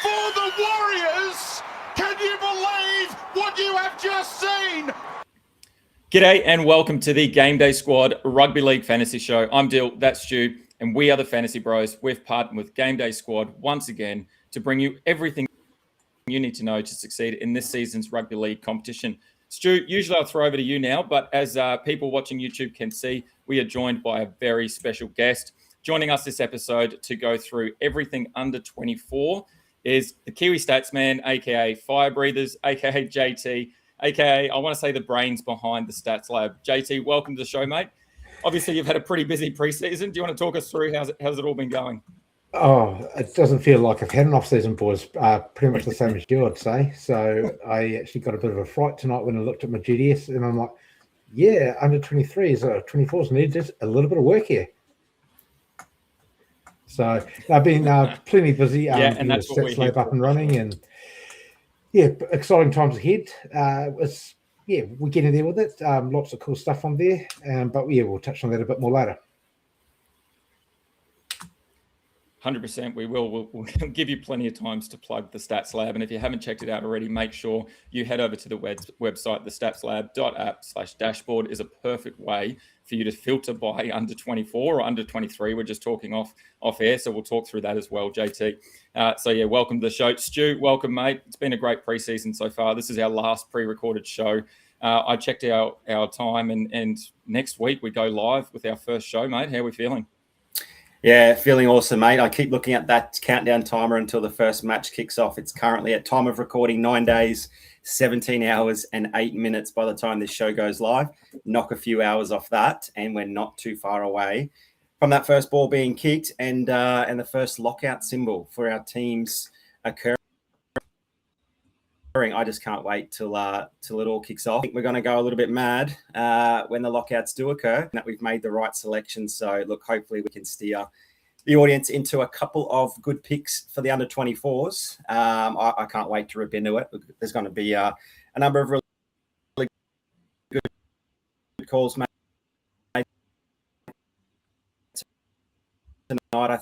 for the Warriors. Can you believe what you have just seen? G'day and welcome to the Game Day Squad Rugby League Fantasy Show. I'm Dyl, that's Stu, and we are the Fantasy Bros. We've partnered with Game Day Squad once again to bring you everything you need to know to succeed in this season's Rugby League competition. Stu, usually I'll throw over to you now, but as people watching YouTube can see, we are joined by a very special guest. Joining us this episode to go through everything under 24 is the Kiwi Stats Man, aka Firebreathers, aka JT, aka I want to say the brains behind the Stats Lab. JT, welcome to the show, mate. Obviously, you've had a pretty busy preseason. Do you want to talk us through how's it all been going? Oh, it doesn't feel like I've had an off-season, boys. Pretty much the same as you, I'd say. So I actually got a bit of a fright tonight when I looked at my GDS, and I'm like, yeah, under 23s or 24s needed a little bit of work here. So I've been plenty busy. And that's what Stats Lab up and running, and yeah, exciting times ahead. We're getting there with it. Lots of cool stuff on there, but yeah, we'll touch on that a bit more later. 100%. We will. We'll give you plenty of times to plug the Stats Lab. And if you haven't checked it out already, make sure you head over to the website. The statslab.app/dashboard is a perfect way for you to filter by under 24 or under 23. We're just talking off air, so we'll talk through that as well, JT. Welcome to the show. Stu, welcome, mate. It's been a great preseason so far. This is our last pre-recorded show. I checked our time, and next week we go live with our first show, mate. How are we feeling? Yeah, feeling awesome, mate. I keep looking at that countdown timer until the first match kicks off. It's currently at time of recording 9 days, 17 hours and 8 minutes by the time this show goes live. Knock a few hours off that, and we're not too far away from that first ball being kicked and the first lockout symbol for our teams occurring. I just can't wait till it all kicks off. I think we're going to go a little bit mad when the lockouts do occur, that we've made the right selection. So, look, hopefully we can steer the audience into a couple of good picks for the under 24s. I can't wait to rip into it. There's going to be a number of really good calls made tonight, I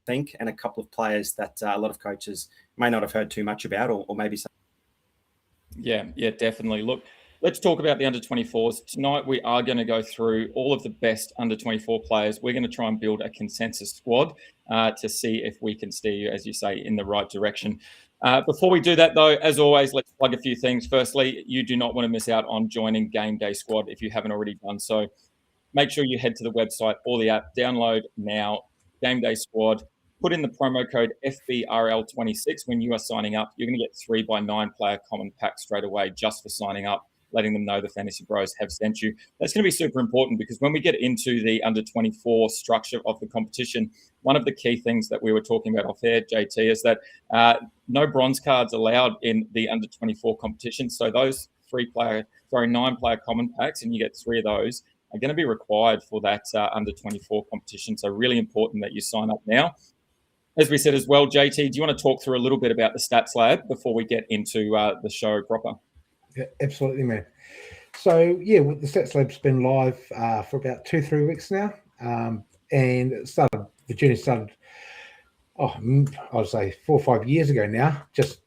think, and a couple of players that a lot of coaches may not have heard too much about, or maybe some. Yeah, definitely. Look, let's talk about the under 24s. Tonight, we are going to go through all of the best under 24 players. We're going to try and build a consensus squad to see if we can steer you, as you say, in the right direction. Before we do that, though, as always, let's plug a few things. Firstly, you do not want to miss out on joining Game Day Squad if you haven't already done so. Make sure you head to the website or the app. Download now, Game Day Squad. Put in the promo code FBRL26 when you are signing up. You're going to get 3x9 player common pack straight away just for signing up, letting them know the Fantasy Bros have sent you. That's going to be super important because when we get into the under 24 structure of the competition, one of the key things that we were talking about off air, JT, is that no bronze cards allowed in the under 24 competition. So those 9 player common packs, and you get 3 of those, are going to be required for that under 24 competition. So really important that you sign up now. As we said as well, JT, do you want to talk through a little bit about the Stats Lab before we get into the show proper? Yeah, absolutely, man. So, yeah, the Stats Lab's been live for about 2-3 weeks now. And the journey started, I'd say 4 or 5 years ago now, just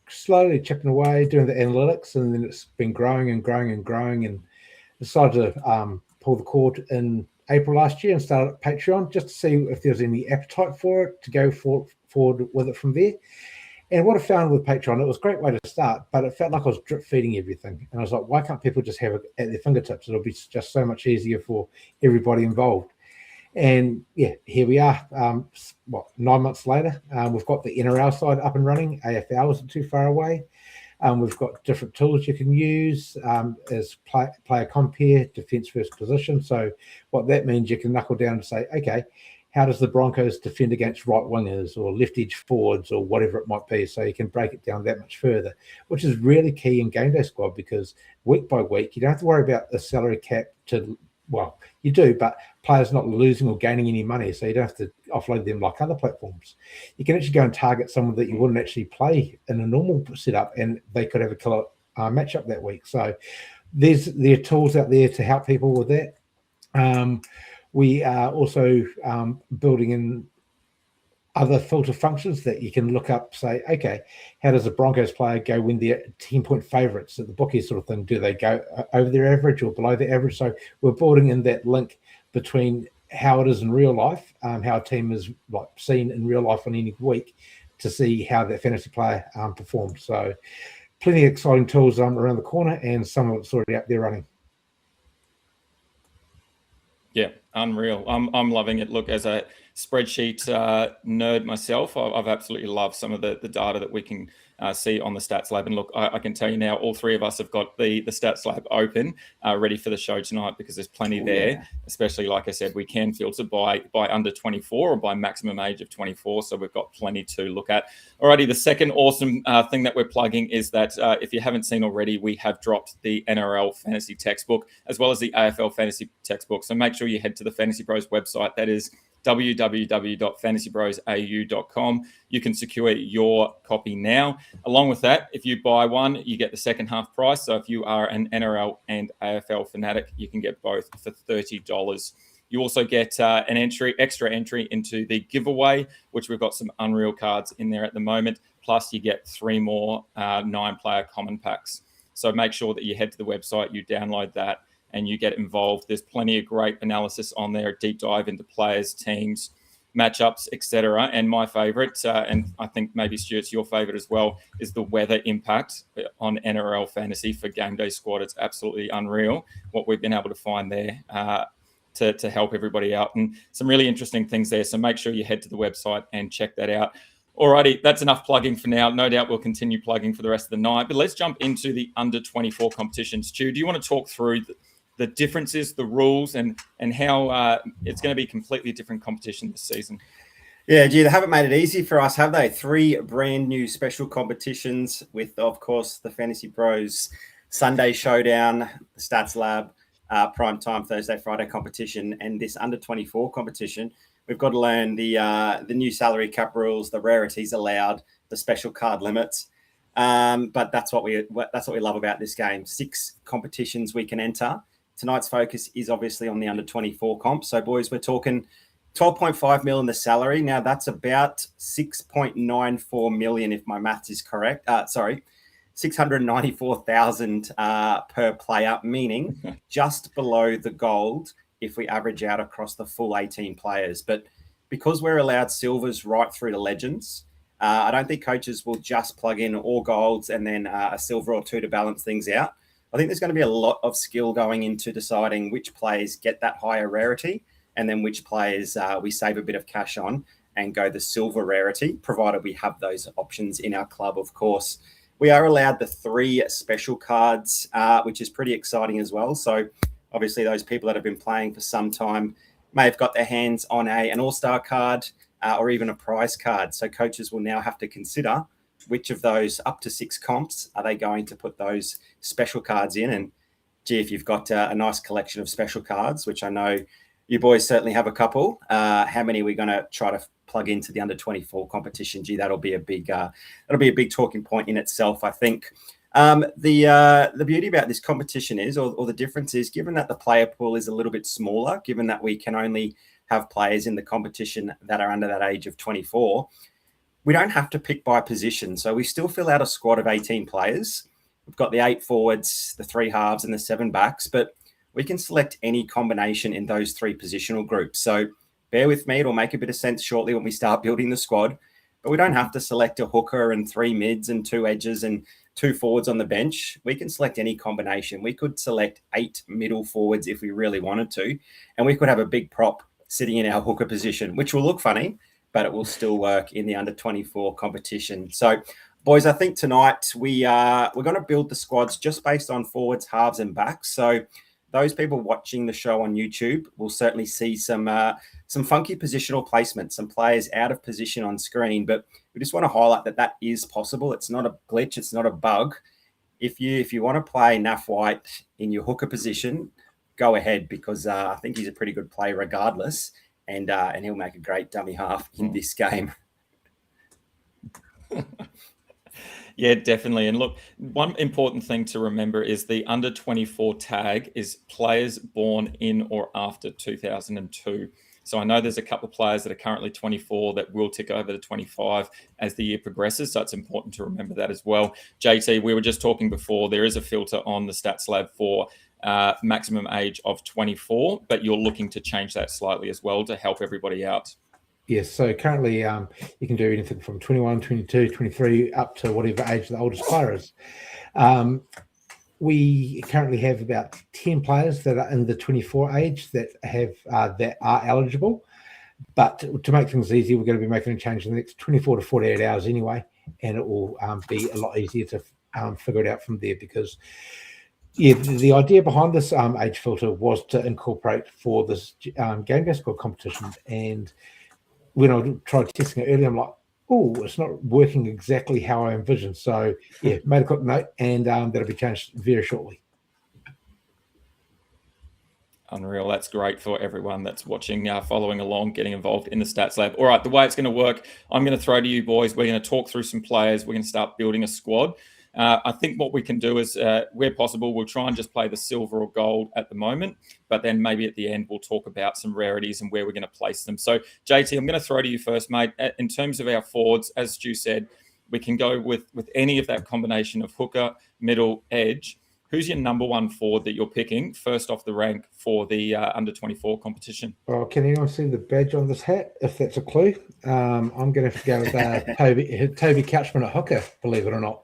slowly chipping away, doing the analytics, and then it's been growing and growing and growing, and decided to pull the cord in April last year and started Patreon just to see if there was any appetite for it, to go forward with it from there. And what I found with Patreon, it was a great way to start, but it felt like I was drip feeding everything. And I was like, why can't people just have it at their fingertips? It'll be just so much easier for everybody involved. And yeah, here we are. 9 months later, we've got the NRL side up and running. AFL isn't too far away. We've got different tools you can use as player compare, defense first position. So what that means, you can knuckle down and say, okay, how does the Broncos defend against right wingers or left edge forwards or whatever it might be? So you can break it down that much further, which is really key in Game Day Squad, because week by week, you don't have to worry about the salary cap well, you do, but players not losing or gaining any money, so you don't have to offload them like other platforms. You can actually go and target someone that you wouldn't actually play in a normal setup, and they could have a killer matchup that week. So there are tools out there to help people with that. We are also building in other filter functions that you can look up, say, okay, how does a Broncos player go when they're 10-point favourites at the bookie sort of thing? Do they go over their average or below their average? So we're building in that link between how it is in real life, how a team is like seen in real life on any week, to see how that fantasy player performed. So plenty of exciting tools around the corner, and some of it's already out there running. Yeah, unreal. I'm loving it. Look, as a spreadsheet nerd myself, I've absolutely loved some of the data that we can see on the Stats Lab. And look, I can tell you now, all three of us have got the Stats Lab open, ready for the show tonight, because there's plenty there. Especially, like I said, we can filter by under 24 or by maximum age of 24. So we've got plenty to look at. Alrighty, the second awesome thing that we're plugging is that if you haven't seen already, we have dropped the NRL fantasy textbook as well as the AFL fantasy textbook. So make sure you head to the Fantasy Bros website. That is www.fantasybrosau.com. You can secure your copy now. Along with that, if you buy one, you get the second half price. So if you are an NRL and AFL fanatic, you can get both for $30. You also get an extra entry into the giveaway, which we've got some Unreal cards in there at the moment. Plus, you get 3 more 9-player common packs. So make sure that you head to the website, you download that, and you get involved. There's plenty of great analysis on there, a deep dive into players, teams, matchups, etc. And my favorite, and I think maybe Stuart's your favorite as well, is the weather impact on NRL fantasy for GameDay squad. It's absolutely unreal what we've been able to find there to help everybody out, and some really interesting things there. So make sure you head to the website and check that out. Alrighty, that's enough plugging for now. No doubt we'll continue plugging for the rest of the night, but let's jump into the under 24 competition. Stu, do you want to talk through the differences, the rules, and how it's going to be completely different competition this season? Yeah, gee, they haven't made it easy for us, have they? 3 brand new special competitions with, of course, the Fantasy Bros Sunday Showdown, the Stats Lab, prime time Thursday, Friday competition, and this under 24 competition. We've got to learn the new salary cap rules, the rarities allowed, the special card limits. But that's what we love about this game. 6 competitions we can enter. Tonight's focus is obviously on the under 24 comp. So, boys, we're talking 12.5 mil in the salary. Now, that's about 6.94 million, if my maths is correct. 694,000 per player, meaning just below the gold if we average out across the full 18 players. But because we're allowed silvers right through to legends, I don't think coaches will just plug in all golds and then a silver or 2 to balance things out. I think there's going to be a lot of skill going into deciding which players get that higher rarity and then which players we save a bit of cash on and go the silver rarity, provided we have those options in our club, of course. We are allowed the 3 special cards, which is pretty exciting as well. So obviously those people that have been playing for some time may have got their hands on an all-star card or even a prize card. So coaches will now have to consider which of those up to 6 comps are they going to put those special cards in. And gee, if you've got a nice collection of special cards, which I know you boys certainly have a couple, how many are we going to try to plug into the under 24 competition? Gee, that'll be a big talking point in itself, I think. The beauty about this competition is, or the difference is, given that the player pool is a little bit smaller, given that we can only have players in the competition that are under that age of 24, we don't have to pick by position. So we still fill out a squad of 18 players. We've got the 8 forwards, the 3 halves, and the 7 backs, but we can select any combination in those 3 positional groups. So bear with me, it'll make a bit of sense shortly when we start building the squad, but we don't have to select a hooker and 3 mids and 2 edges and 2 forwards on the bench. We can select any combination. We could select 8 middle forwards if we really wanted to, and we could have a big prop sitting in our hooker position, which will look funny, but it will still work in the under 24 competition. So, boys, I think tonight we're going to build the squads just based on forwards, halves, and backs. So those people watching the show on YouTube will certainly see some funky positional placement, some players out of position on screen. But we just want to highlight that is possible. It's not a glitch. It's not a bug. If you want to play Naf White in your hooker position, go ahead, because I think he's a pretty good player regardless. And he'll make a great dummy half in this game. Yeah, definitely. And look, one important thing to remember is the under 24 tag is players born in or after 2002. So I know there's a couple of players that are currently 24 that will tick over to 25 as the year progresses. So it's important to remember that as well. JT, we were just talking before, there is a filter on the Stats Lab for maximum age of 24, but you're looking to change that slightly as well to help everybody out. Yes, so currently you can do anything from 21, 22, 23, up to whatever age the oldest player is. We currently have about 10 players that are in the 24 age that are eligible. But to make things easy, we're going to be making a change in the next 24 to 48 hours anyway, and it will be a lot easier to figure it out from there, because the idea behind this age filter was to incorporate for this GameDay squad competition. And when I tried testing it earlier, I'm like, oh, it's not working exactly how I envisioned. So yeah, made a quick note, and that'll be changed very shortly. Unreal. That's great for everyone that's watching, following along, getting involved in the Stats Lab. All right, the way it's going to work, I'm going to throw to you boys. We're going to talk through some players. We're going to start building a squad. I think what we can do is, where possible, we'll try and just play the silver or gold at the moment, but then maybe at the end we'll talk about some rarities and where we're going to place them. So, JT, I'm going to throw to you first, mate. In terms of our forwards, as Stu said, we can go with any of that combination of hooker, middle, edge. Who's your number one forward that you're picking first off the rank for the under-24 competition? Well, can anyone see the badge on this hat, if that's a clue? I'm going to have to go with Toby Couchman at hooker, believe it or not.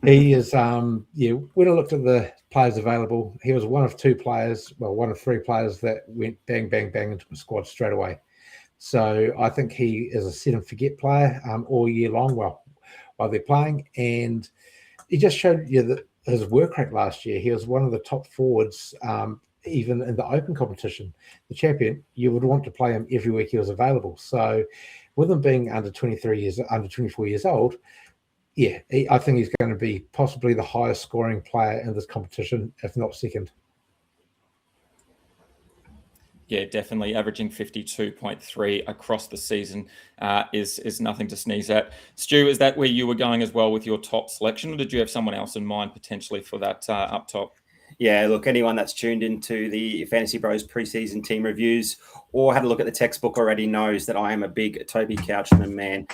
He is, when I looked at the players available, he was one of three players that went bang, bang, bang into the squad straight away. So I think he is a set and forget player all year long while they're playing. And he just showed you that his work rate last year. He was one of the top forwards, even in the open competition, the champion. You would want to play him every week he was available. So with him being under 24 years old, I think he's going to be possibly the highest scoring player in this competition, if not second. Yeah, definitely. Averaging 52.3 across the season is nothing to sneeze at. Stu, is that where you were going as well with your top selection, or did you have someone else in mind potentially for that up top? Yeah, look, anyone that's tuned into the Fantasy Bros preseason team reviews or had a look at the textbook already knows that I am a big Toby Couchman man.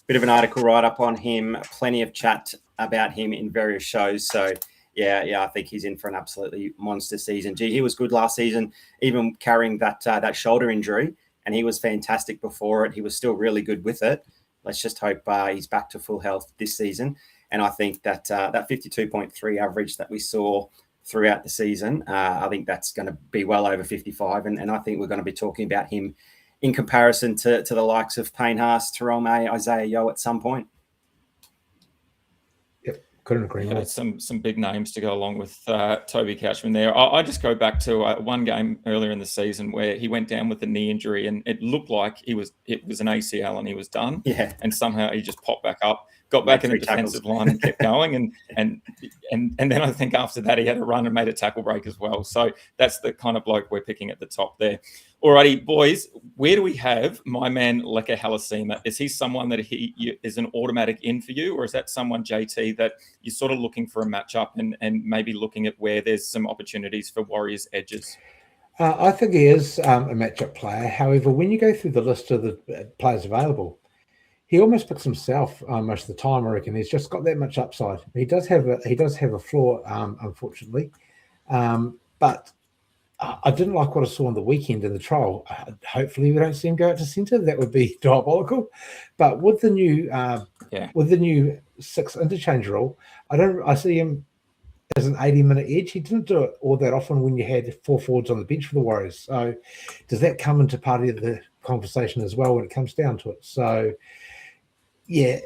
Bit of an article write-up on him, plenty of chat about him in various shows. So, yeah, I think he's in for an absolutely monster season. Gee, he was good last season, even carrying that shoulder injury, and he was fantastic before it. He was still really good with it. Let's just hope he's back to full health this season. And I think that 52.3 average that we saw throughout the season, I think that's going to be well over 55. And I think we're going to be talking about him in comparison to the likes of Payne Haas, Terrell May, Isaiah Yeo at some point. Couldn't agree more. Some big names to go along with Toby Couchman there. I just go back to one game earlier in the season where he went down with a knee injury, and it looked like it was an ACL and he was done. Yeah. And somehow he just popped back up, got back in the defensive line and kept going. And then I think after that he had a run and made a tackle break as well. So that's the kind of bloke we're picking at the top there. Alrighty, boys, where do we have my man Leka Halasima? Is he someone that he is an automatic in for you, or is that someone, JT, that you're sort of looking for a matchup and maybe looking at where there's some opportunities for Warriors edges? I think he is a matchup player. However, when you go through the list of the players available, he almost picks himself most of the time. I reckon he's just got that much upside. He does have a flaw, unfortunately, but I didn't like what I saw on the weekend in the trial. Hopefully, we don't see him go out to centre. That would be diabolical. But with the new 6 interchange rule, I see him as an 80-minute edge. He didn't do it all that often when you had 4 forwards on the bench for the Warriors. So, does that come into part of the conversation as well when it comes down to it? So, yeah.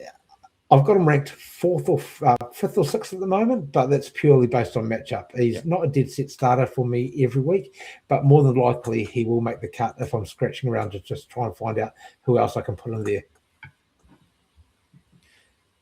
I've got him ranked 4th or 5th or 6th at the moment, but that's purely based on matchup. He's not a dead set starter for me every week, but more than likely he will make the cut if I'm scratching around to just try and find out who else I can put in there.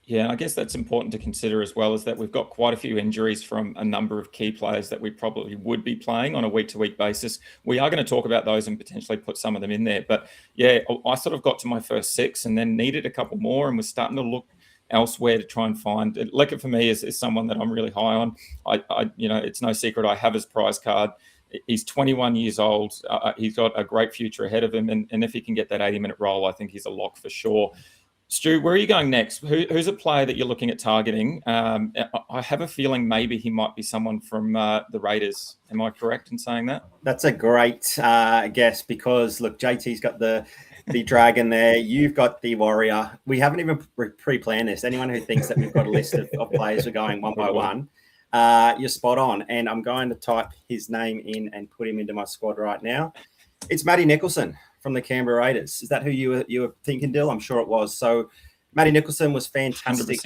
Yeah, I guess that's important to consider as well, is that we've got quite a few injuries from a number of key players that we probably would be playing on a week-to-week basis. We are going to talk about those and potentially put some of them in there. But yeah, I sort of got to my first 6 and then needed a couple more and was starting to look elsewhere to try and find. Leka for me is someone that I'm really high on. I it's no secret I have his prize card. He's 21 years old. He's got a great future ahead of him. And if he can get that 80-minute role, I think he's a lock for sure. Stu, where are you going next? Who's a player that you're looking at targeting? I have a feeling maybe he might be someone from the Raiders. Am I correct in saying that? That's a great guess because, look, JT's got the Dragon there. You've got the Warrior. We haven't even pre-planned this. Anyone who thinks that we've got a list of players we're going one by one, you're spot on. And I'm going to type his name in and put him into my squad right now. It's Matty Nicholson from the Canberra Raiders. Is that who you were thinking, Dyl? I'm sure it was. So Matty Nicholson was fantastic.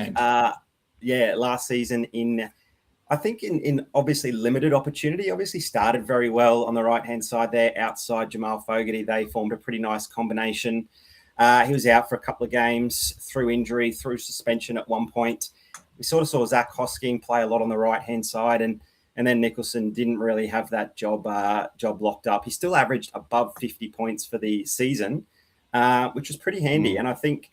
Last season in obviously limited opportunity. Obviously started very well on the right-hand side there, outside Jamal Fogarty. They formed a pretty nice combination. He was out for a couple of games through injury, through suspension at one point. We sort of saw Zach Hosking play a lot on the right-hand side, and then Nicholson didn't really have that job locked up. He still averaged above 50 points for the season, which was pretty handy. And I think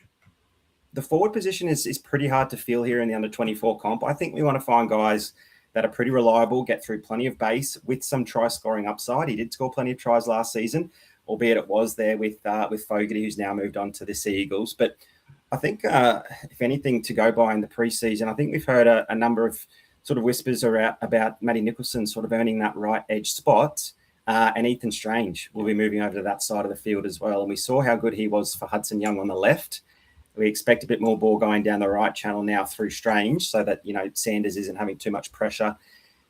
the forward position is pretty hard to fill here in the under-24 comp. I think we want to find guys that are pretty reliable, get through plenty of base with some try-scoring upside. He did score plenty of tries last season, albeit it was there with Fogarty, who's now moved on to the Sea Eagles. But I think, if anything, to go by in the preseason, I think we've heard a number of sort of whispers about Matty Nicholson sort of earning that right edge spot. And Ethan Strange will be moving over to that side of the field as well. And we saw how good he was for Hudson Young on the left. We expect a bit more ball going down the right channel now through Strange so that, Sanders isn't having too much pressure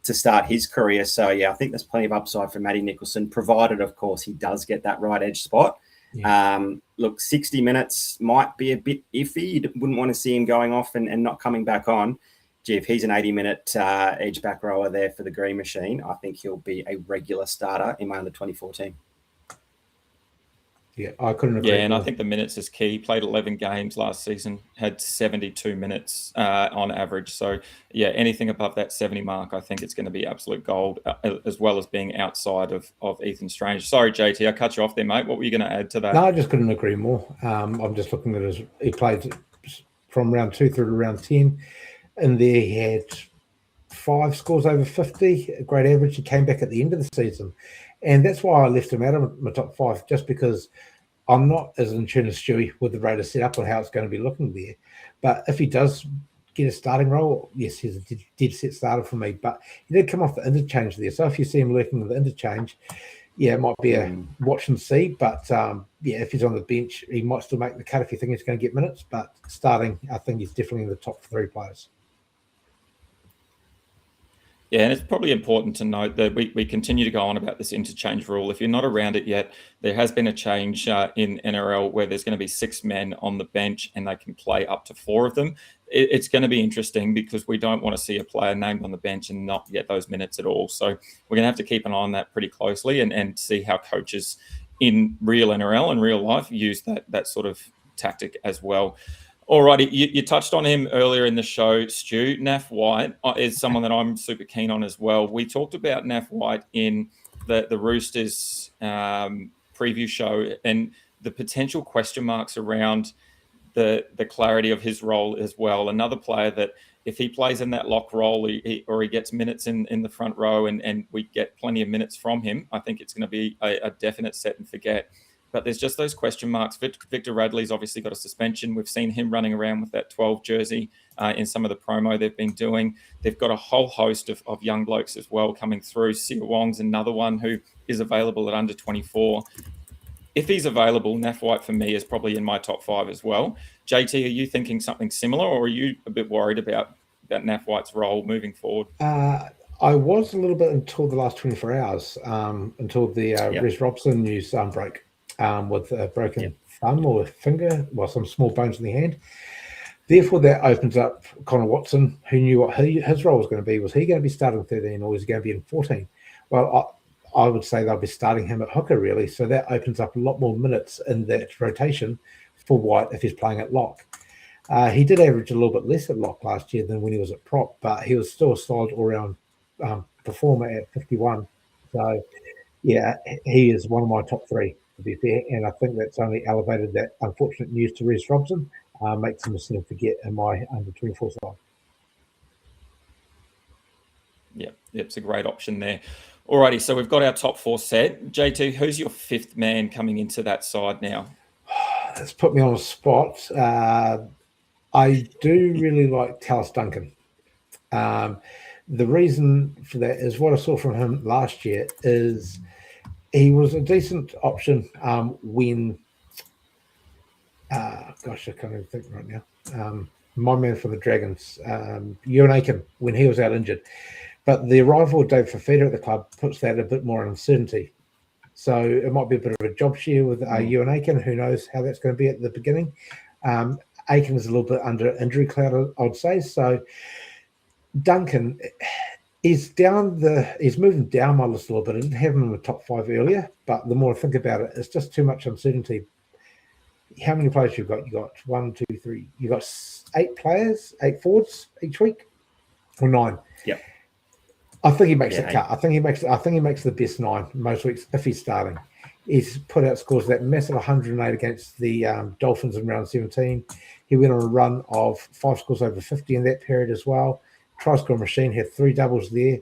to start his career. So, yeah, I think there's plenty of upside for Matty Nicholson, provided, of course, he does get that right edge spot. Yeah. Look, 60 minutes might be a bit iffy. You wouldn't want to see him going off and not coming back on. Gee, if he's an 80-minute edge back rower there for the Green Machine, I think he'll be a regular starter in my under-24 team. Yeah, I couldn't agree. Yeah, and I think the minutes is key. Played 11 games last season, had 72 minutes on average. So, yeah, anything above that 70 mark, I think it's going to be absolute gold, as well as being outside of Ethan Strange. Sorry, JT, I cut you off there, mate. What were you going to add to that? No, I just couldn't agree more. I'm just looking at he played from round 2 through to round 10. And there he had 5 scores over 50, a great average. He came back at the end of the season. And that's why I left him out of my top 5, just because I'm not as in tune as Stewie with the Raiders set up and how it's going to be looking there. But if he does get a starting role, yes, he's a dead set starter for me. But he did come off the interchange there. So if you see him lurking in the interchange, yeah, it might be a watch and see. But, if he's on the bench, he might still make the cut if you think he's going to get minutes. But starting, I think he's definitely in the top 3 players. Yeah, and it's probably important to note that we continue to go on about this interchange rule. If you're not around it yet, there has been a change in NRL where there's going to be 6 men on the bench and they can play up to 4 of them. It's going to be interesting because we don't want to see a player named on the bench and not get those minutes at all. So we're going to have to keep an eye on that pretty closely and see how coaches in real NRL and real life use that sort of tactic as well. Alrighty, you touched on him earlier in the show, Stu. Naf White is someone that I'm super keen on as well. We talked about Naf White in the Roosters preview show and the potential question marks around the clarity of his role as well. Another player that if he plays in that lock role or he gets minutes in the front row and we get plenty of minutes from him, I think it's going to be a definite set and forget. But there's just those question marks. Victor Radley's obviously got a suspension. We've seen him running around with that 12 jersey in some of the promo they've been doing. They've got a whole host of young blokes as well coming through. Sia Wong's another one who is available at under 24. If he's available, Naf White for me is probably in my top 5 as well. JT, are you thinking something similar or are you a bit worried about Naf White's role moving forward? I was a little bit until the last 24 hours, until the Rez Robson news broke. With a broken thumb or finger, some small bones in the hand. Therefore, that opens up Connor Watson, who knew what his role was going to be. Was he going to be starting 13 or was he going to be in 14? Well, I would say they'll be starting him at hooker, really. So that opens up a lot more minutes in that rotation for White if he's playing at lock. He did average a little bit less at lock last year than when he was at prop, but he was still a solid all-round performer at 51. So, yeah, he is one of my top 3. To be fair, and I think that's only elevated that unfortunate news to Rez Robson, makes him a forget in my under 24 side. Yeah, it's a great option there. Alrighty, so we've got our top 4 set. JT, who's your 5th man coming into that side now? That's put me on a spot. I do really like Tallis Duncan. The reason for that is what I saw from him last year is he was a decent option when, gosh, I can't even think right now. My man for the Dragons, Ewan Aiken, when he was out injured. But the arrival of Dave Fafita at the club puts that a bit more uncertainty. So it might be a bit of a job share with Ewan Aiken. Who knows how that's going to be at the beginning. Aiken is a little bit under injury cloud, I'd say. So Duncan is he's moving down my list a little bit. I didn't have him in the top 5 earlier, but the more I think about it, it's just too much uncertainty. How many players you've got? You got 1, 2, 3. You got 8 players, 8 forwards each week, or 9. Yep. I think he makes the cut. I think he makes the best 9 most weeks if he's starting. He's put out scores that massive 108 against the Dolphins in round 17. He went on a run of 5 scores over 50 in that period as well. Try score machine, had 3 doubles there.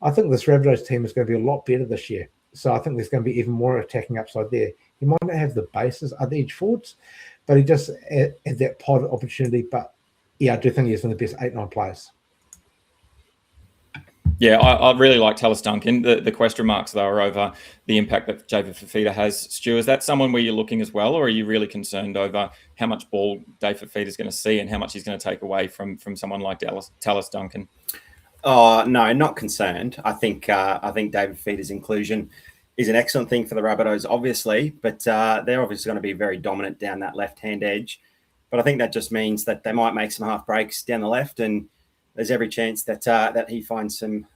I think this Rabbitohs team is going to be a lot better this year. So I think there's going to be even more attacking upside there. He might not have the bases at the edge forwards, but he just had that pod opportunity. But yeah, I do think he's one of the best 8-9 players. Yeah, I really like Tallis Duncan. The question marks, though, are over the impact that David Fafita has. Stu, is that someone where you're looking as well, or are you really concerned over how much ball Dave Fafita is going to see and how much he's going to take away from someone like Tallis Duncan? Oh, no, not concerned. I think David Fafita's inclusion is an excellent thing for the Rabbitohs, obviously, but they're obviously going to be very dominant down that left-hand edge. But I think that just means that they might make some half breaks down the left, and there's every chance that he finds some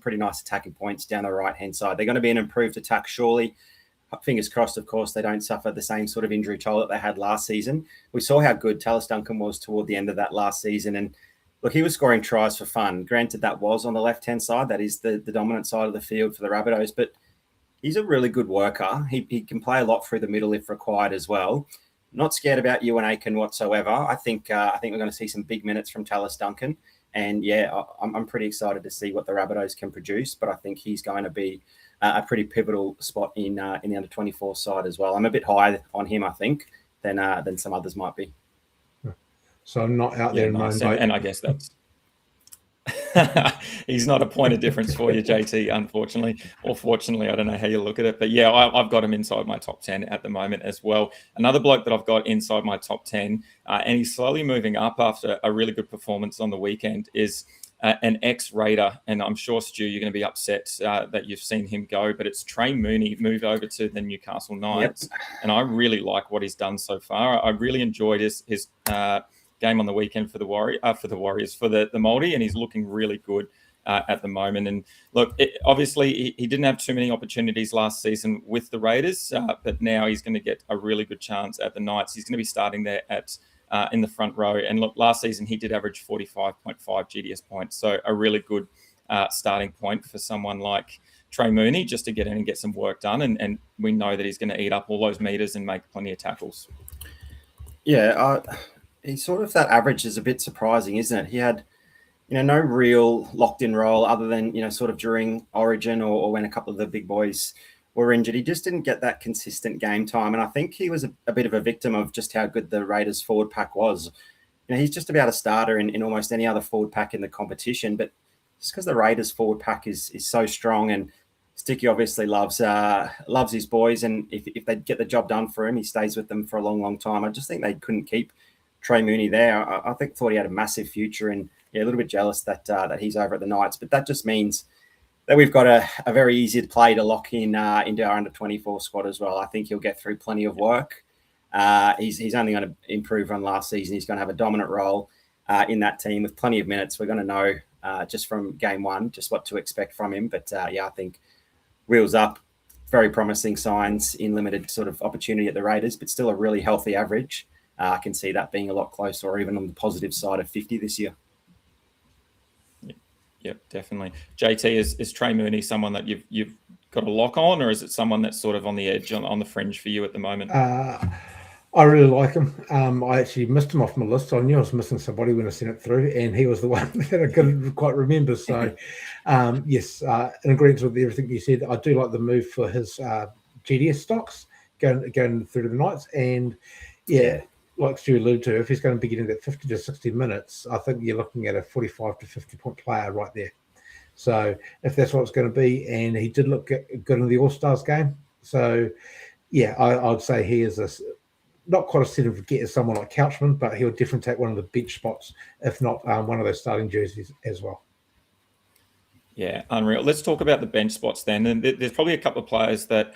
pretty nice attacking points down the right-hand side. They're going to be an improved attack, surely. Fingers crossed, of course, they don't suffer the same sort of injury toll that they had last season. We saw how good Tallis Duncan was toward the end of that last season, and look, he was scoring tries for fun. Granted, that was on the left-hand side. That is the dominant side of the field for the Rabbitohs, but he's a really good worker. He can play a lot through the middle if required as well. Not scared about Ewan Aiken whatsoever. I think we're going to see some big minutes from Tallis Duncan. And yeah, I'm pretty excited to see what the Rabbitohs can produce, but I think he's going to be a pretty pivotal spot in the under-24 side as well. I'm a bit high on him, I think, than some others might be. So I'm not out there in my own boat. And I guess that's he's not a point of difference for you, JT, unfortunately. Or fortunately, I don't know how you look at it. But yeah, I've got him inside my top 10 at the moment as well. Another bloke that I've got inside my top 10, and he's slowly moving up after a really good performance on the weekend, is an ex-Raider. And I'm sure, Stu, you're going to be upset that you've seen him go. But it's Trey Mooney move over to the Newcastle Knights. Yep. And I really like what he's done so far. I really enjoyed his game on the weekend for the Warriors, for the Māori, and he's looking really good at the moment. And look, obviously he didn't have too many opportunities last season with the Raiders, but now he's going to get a really good chance at the Knights. He's going to be starting there in the front row. And look, last season he did average 45.5 GDS points, so a really good starting point for someone like Trey Mooney just to get in and get some work done. And we know that he's going to eat up all those meters and make plenty of tackles. Yeah, he's sort of, that average is a bit surprising, isn't it? He had, no real locked-in role other than, sort of during Origin or when a couple of the big boys were injured. He just didn't get that consistent game time, and I think he was a bit of a victim of just how good the Raiders forward pack was. He's just about a starter in almost any other forward pack in the competition, but just because the Raiders forward pack is so strong, and Sticky obviously loves his boys, and if they get the job done for him, he stays with them for a long, long time. I just think they couldn't keep Trey Mooney there. I thought he had a massive future, and a little bit jealous that he's over at the Knights. But that just means that we've got a very easy play to lock in into our under-24 squad as well. I think he'll get through plenty of work. He's only going to improve on last season. He's going to have a dominant role in that team with plenty of minutes. We're going to know just from game one just what to expect from him. But I think wheels up, very promising signs in limited sort of opportunity at the Raiders, but still a really healthy average. I can see that being a lot closer, or even on the positive side of 50 this year. Yep, definitely. JT, is Trey Mooney someone that you've got a lock on, or is it someone that's sort of on the edge, on the fringe for you at the moment? I really like him. I actually missed him off my list. I knew I was missing somebody when I sent it through, and he was the one that I couldn't quite remember. So, yes, in agreement with everything you said, I do like the move for his GDS stocks going through to the Knights. And, yeah, like Stu alluded to, if he's going to be getting that 50 to 60 minutes, I think you're looking at a 45 to 50-point player right there. So, if that's what it's going to be, and he did look good in the All-Stars game. So, yeah, I'd say he is not quite a set and forget as someone like Couchman, but he'll definitely take one of the bench spots, if not one of those starting jerseys as well. Yeah, unreal. Let's talk about the bench spots then. And there's probably a couple of players that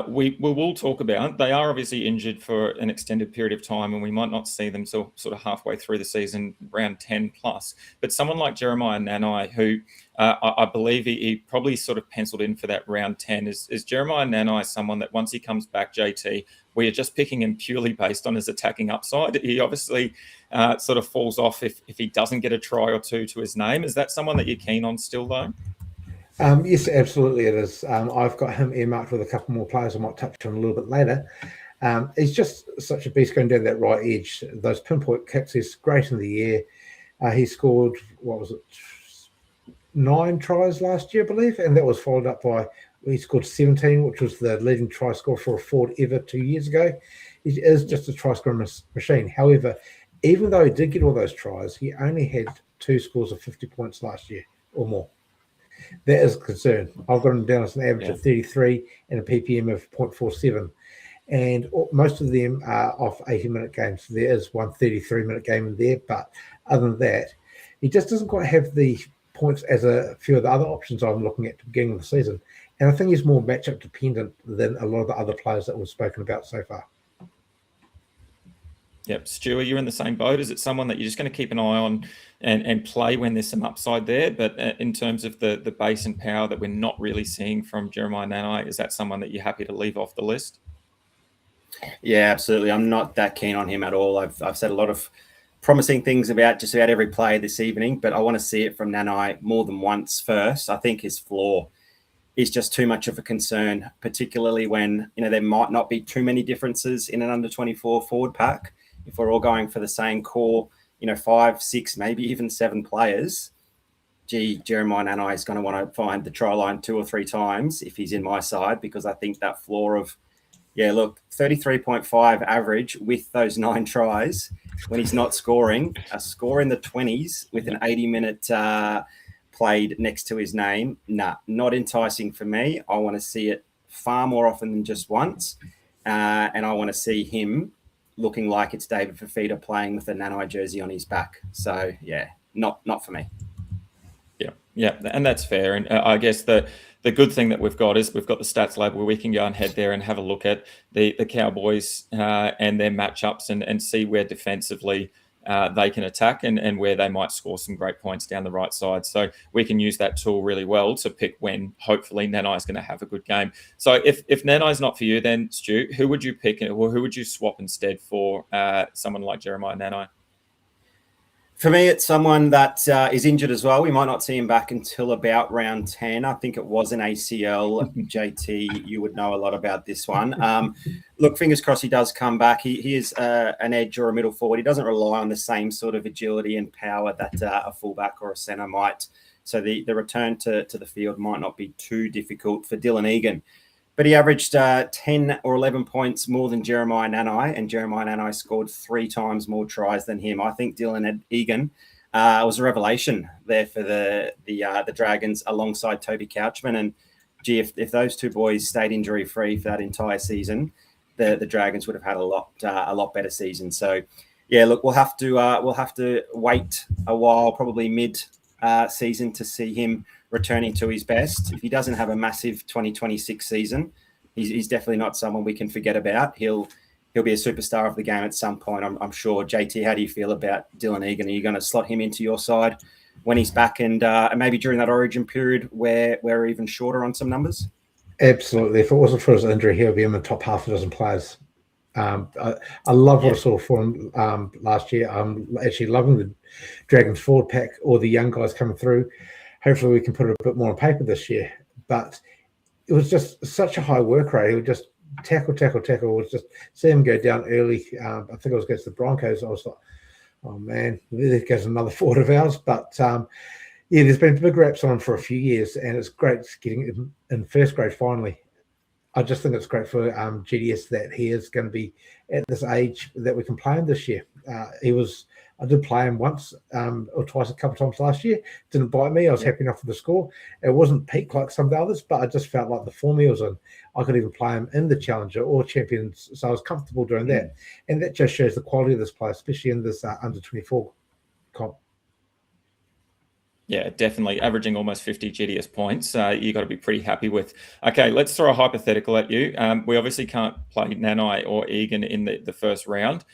we will talk about. They are obviously injured for an extended period of time, and we might not see them till sort of halfway through the season, round 10 plus. But someone like Jeremiah Nanai, who I believe he probably sort of penciled in for that round 10. Is Jeremiah Nanai someone that once he comes back, JT, we are just picking him purely based on his attacking upside? He obviously sort of falls off if he doesn't get a try or two to his name. Is that someone that you're keen on still, though? Yes, absolutely it is. I've got him earmarked with a couple more players I might touch on a little bit later. He's just such a beast going down that right edge. Those pinpoint kicks, he's great in the air. He scored, 9 tries last year, I believe, and that was followed up by, he scored 17, which was the leading try score for a forward ever 2 years ago. He is just a try scoring machine. However, even though he did get all those tries, he only had 2 scores of 50 points last year or more. That is a concern. I've got him down as an average of 33 and a PPM of 0.47. And most of them are off 80-minute games. There is one 33-minute game in there, but other than that, he just doesn't quite have the points as a few of the other options I'm looking at the beginning of the season. And I think he's more matchup dependent than a lot of the other players that we've spoken about so far. Yep. Stu, are you in the same boat? Is it someone that you're just going to keep an eye on and play when there's some upside there? But in terms of the base and power that we're not really seeing from Jeremiah Nanai, is that someone that you're happy to leave off the list? Yeah, absolutely. I'm not that keen on him at all. I've said a lot of promising things about just about every player this evening, but I want to see it from Nanai more than once first. I think his floor is just too much of a concern, particularly when, there might not be too many differences in an under-24 forward pack. If we're all going for the same core, 5, 6, maybe even 7 players, Jeremiah Nanai is going to want to find the try line 2 or 3 times if he's in my side, because I think that floor of, 33.5 average with those 9 tries when he's not scoring, a score in the 20s with an 80-minute played next to his name, not enticing for me. I want to see it far more often than just once, and I want to see him looking like it's David Fafita playing with a Nanai jersey on his back. So, not for me. Yeah, and that's fair. And I guess the good thing that we've got is we've got the stats lab where we can go and head there and have a look at the Cowboys and their matchups and see where defensively they can attack and where they might score some great points down the right side. So we can use that tool really well to pick when hopefully Nanai is going to have a good game. So if Nanai's not for you, then Stu, who would you pick or who would you swap instead for someone like Jeremiah Nanai? For me, it's someone that is injured as well. We might not see him back until about round 10. I think it was an ACL. JT, you would know a lot about this one. Look, fingers crossed he does come back. He is an edge or a middle forward. He doesn't rely on the same sort of agility and power that a fullback or a centre might. So the return to the field might not be too difficult for Dylan Egan. But he averaged 10 or 11 points more than Jeremiah Nanai, and Jeremiah Nanai scored 3 times more tries than him. I think Dylan Egan was a revelation there for the Dragons alongside Toby Couchman. And if those 2 boys stayed injury free for that entire season, the Dragons would have had a lot better season. So, look, we'll have to wait a while, probably mid season, to see him returning to his best. If he doesn't have a massive 2026 season, he's definitely not someone we can forget about. He'll be a superstar of the game at some point, I'm sure. JT, how do you feel about Dylan Egan? Are you going to slot him into your side when he's back and maybe during that origin period where we're even shorter on some numbers? Absolutely. If it wasn't for his injury, he'll be in the top half a dozen players. I love what I saw for him last year. I'm actually loving the Dragons forward pack or the young guys coming through. Hopefully we can put it a bit more on paper this year. But it was just such a high work rate. He would just tackle was just see him go down early. I think it was against the Broncos. I was like, oh man, there goes another forward of ours. But yeah, there's been big raps on him for a few years, and it's great getting him in first grade finally. I just think it's great for GDS that he is going to be at this age that we can play him this year. I did play him once or twice, a couple of times last year. Didn't bite me. I was happy enough with the score. It wasn't peak like some of the others, but I just felt like the form he was in, I could even play him in the Challenger or Champions. So I was comfortable doing that. And that just shows the quality of this player, especially in this under-24 comp. Yeah, definitely. Averaging almost 50 GDS points, you got to be pretty happy with. Okay, let's throw a hypothetical at you. We obviously can't play Nanai or Egan in the first round.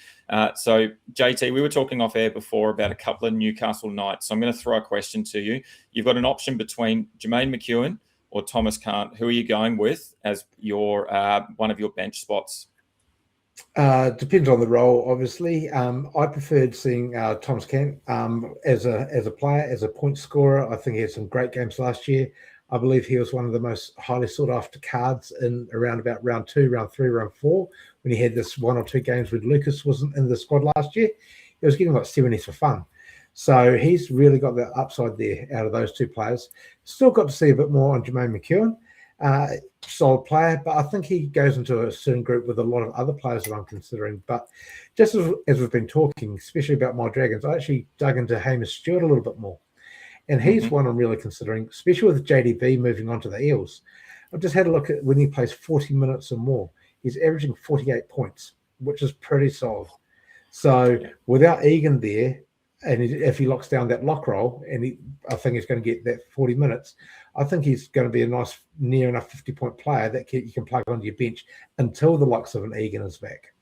So, JT, we were talking off air before about a couple of Newcastle Knights. So I'm going to throw a question to you. You've got an option between Jermaine McEwen or Thomas Cant. Who are you going with as your one of your bench spots? Depends on the role, obviously. I preferred seeing Thomas Cant as a player, as a point scorer. I think he had some great games last year. I believe he was one of the most highly sought after cards in around about round 2, round 3, round 4, when he had this 1 or 2 games when Lucas wasn't in the squad last year. He was getting like 70s for fun. So he's really got the upside there out of those 2 players. Still got to see a bit more on Jermaine McEwen. Solid player, but I think he goes into a certain group with a lot of other players that I'm considering. But just as we've been talking, especially about my Dragons, I actually dug into Hamish Stewart a little bit more. And he's one I'm really considering, especially with JDB moving on to the Eels. I've just had a look at when he plays 40 minutes or more. He's averaging 48 points, which is pretty solid. So without Egan there, and if he locks down that lock roll, and I think he's going to get that 40 minutes, I think he's going to be a nice, near enough 50-point player that you can plug onto your bench until the likes of an Egan is back.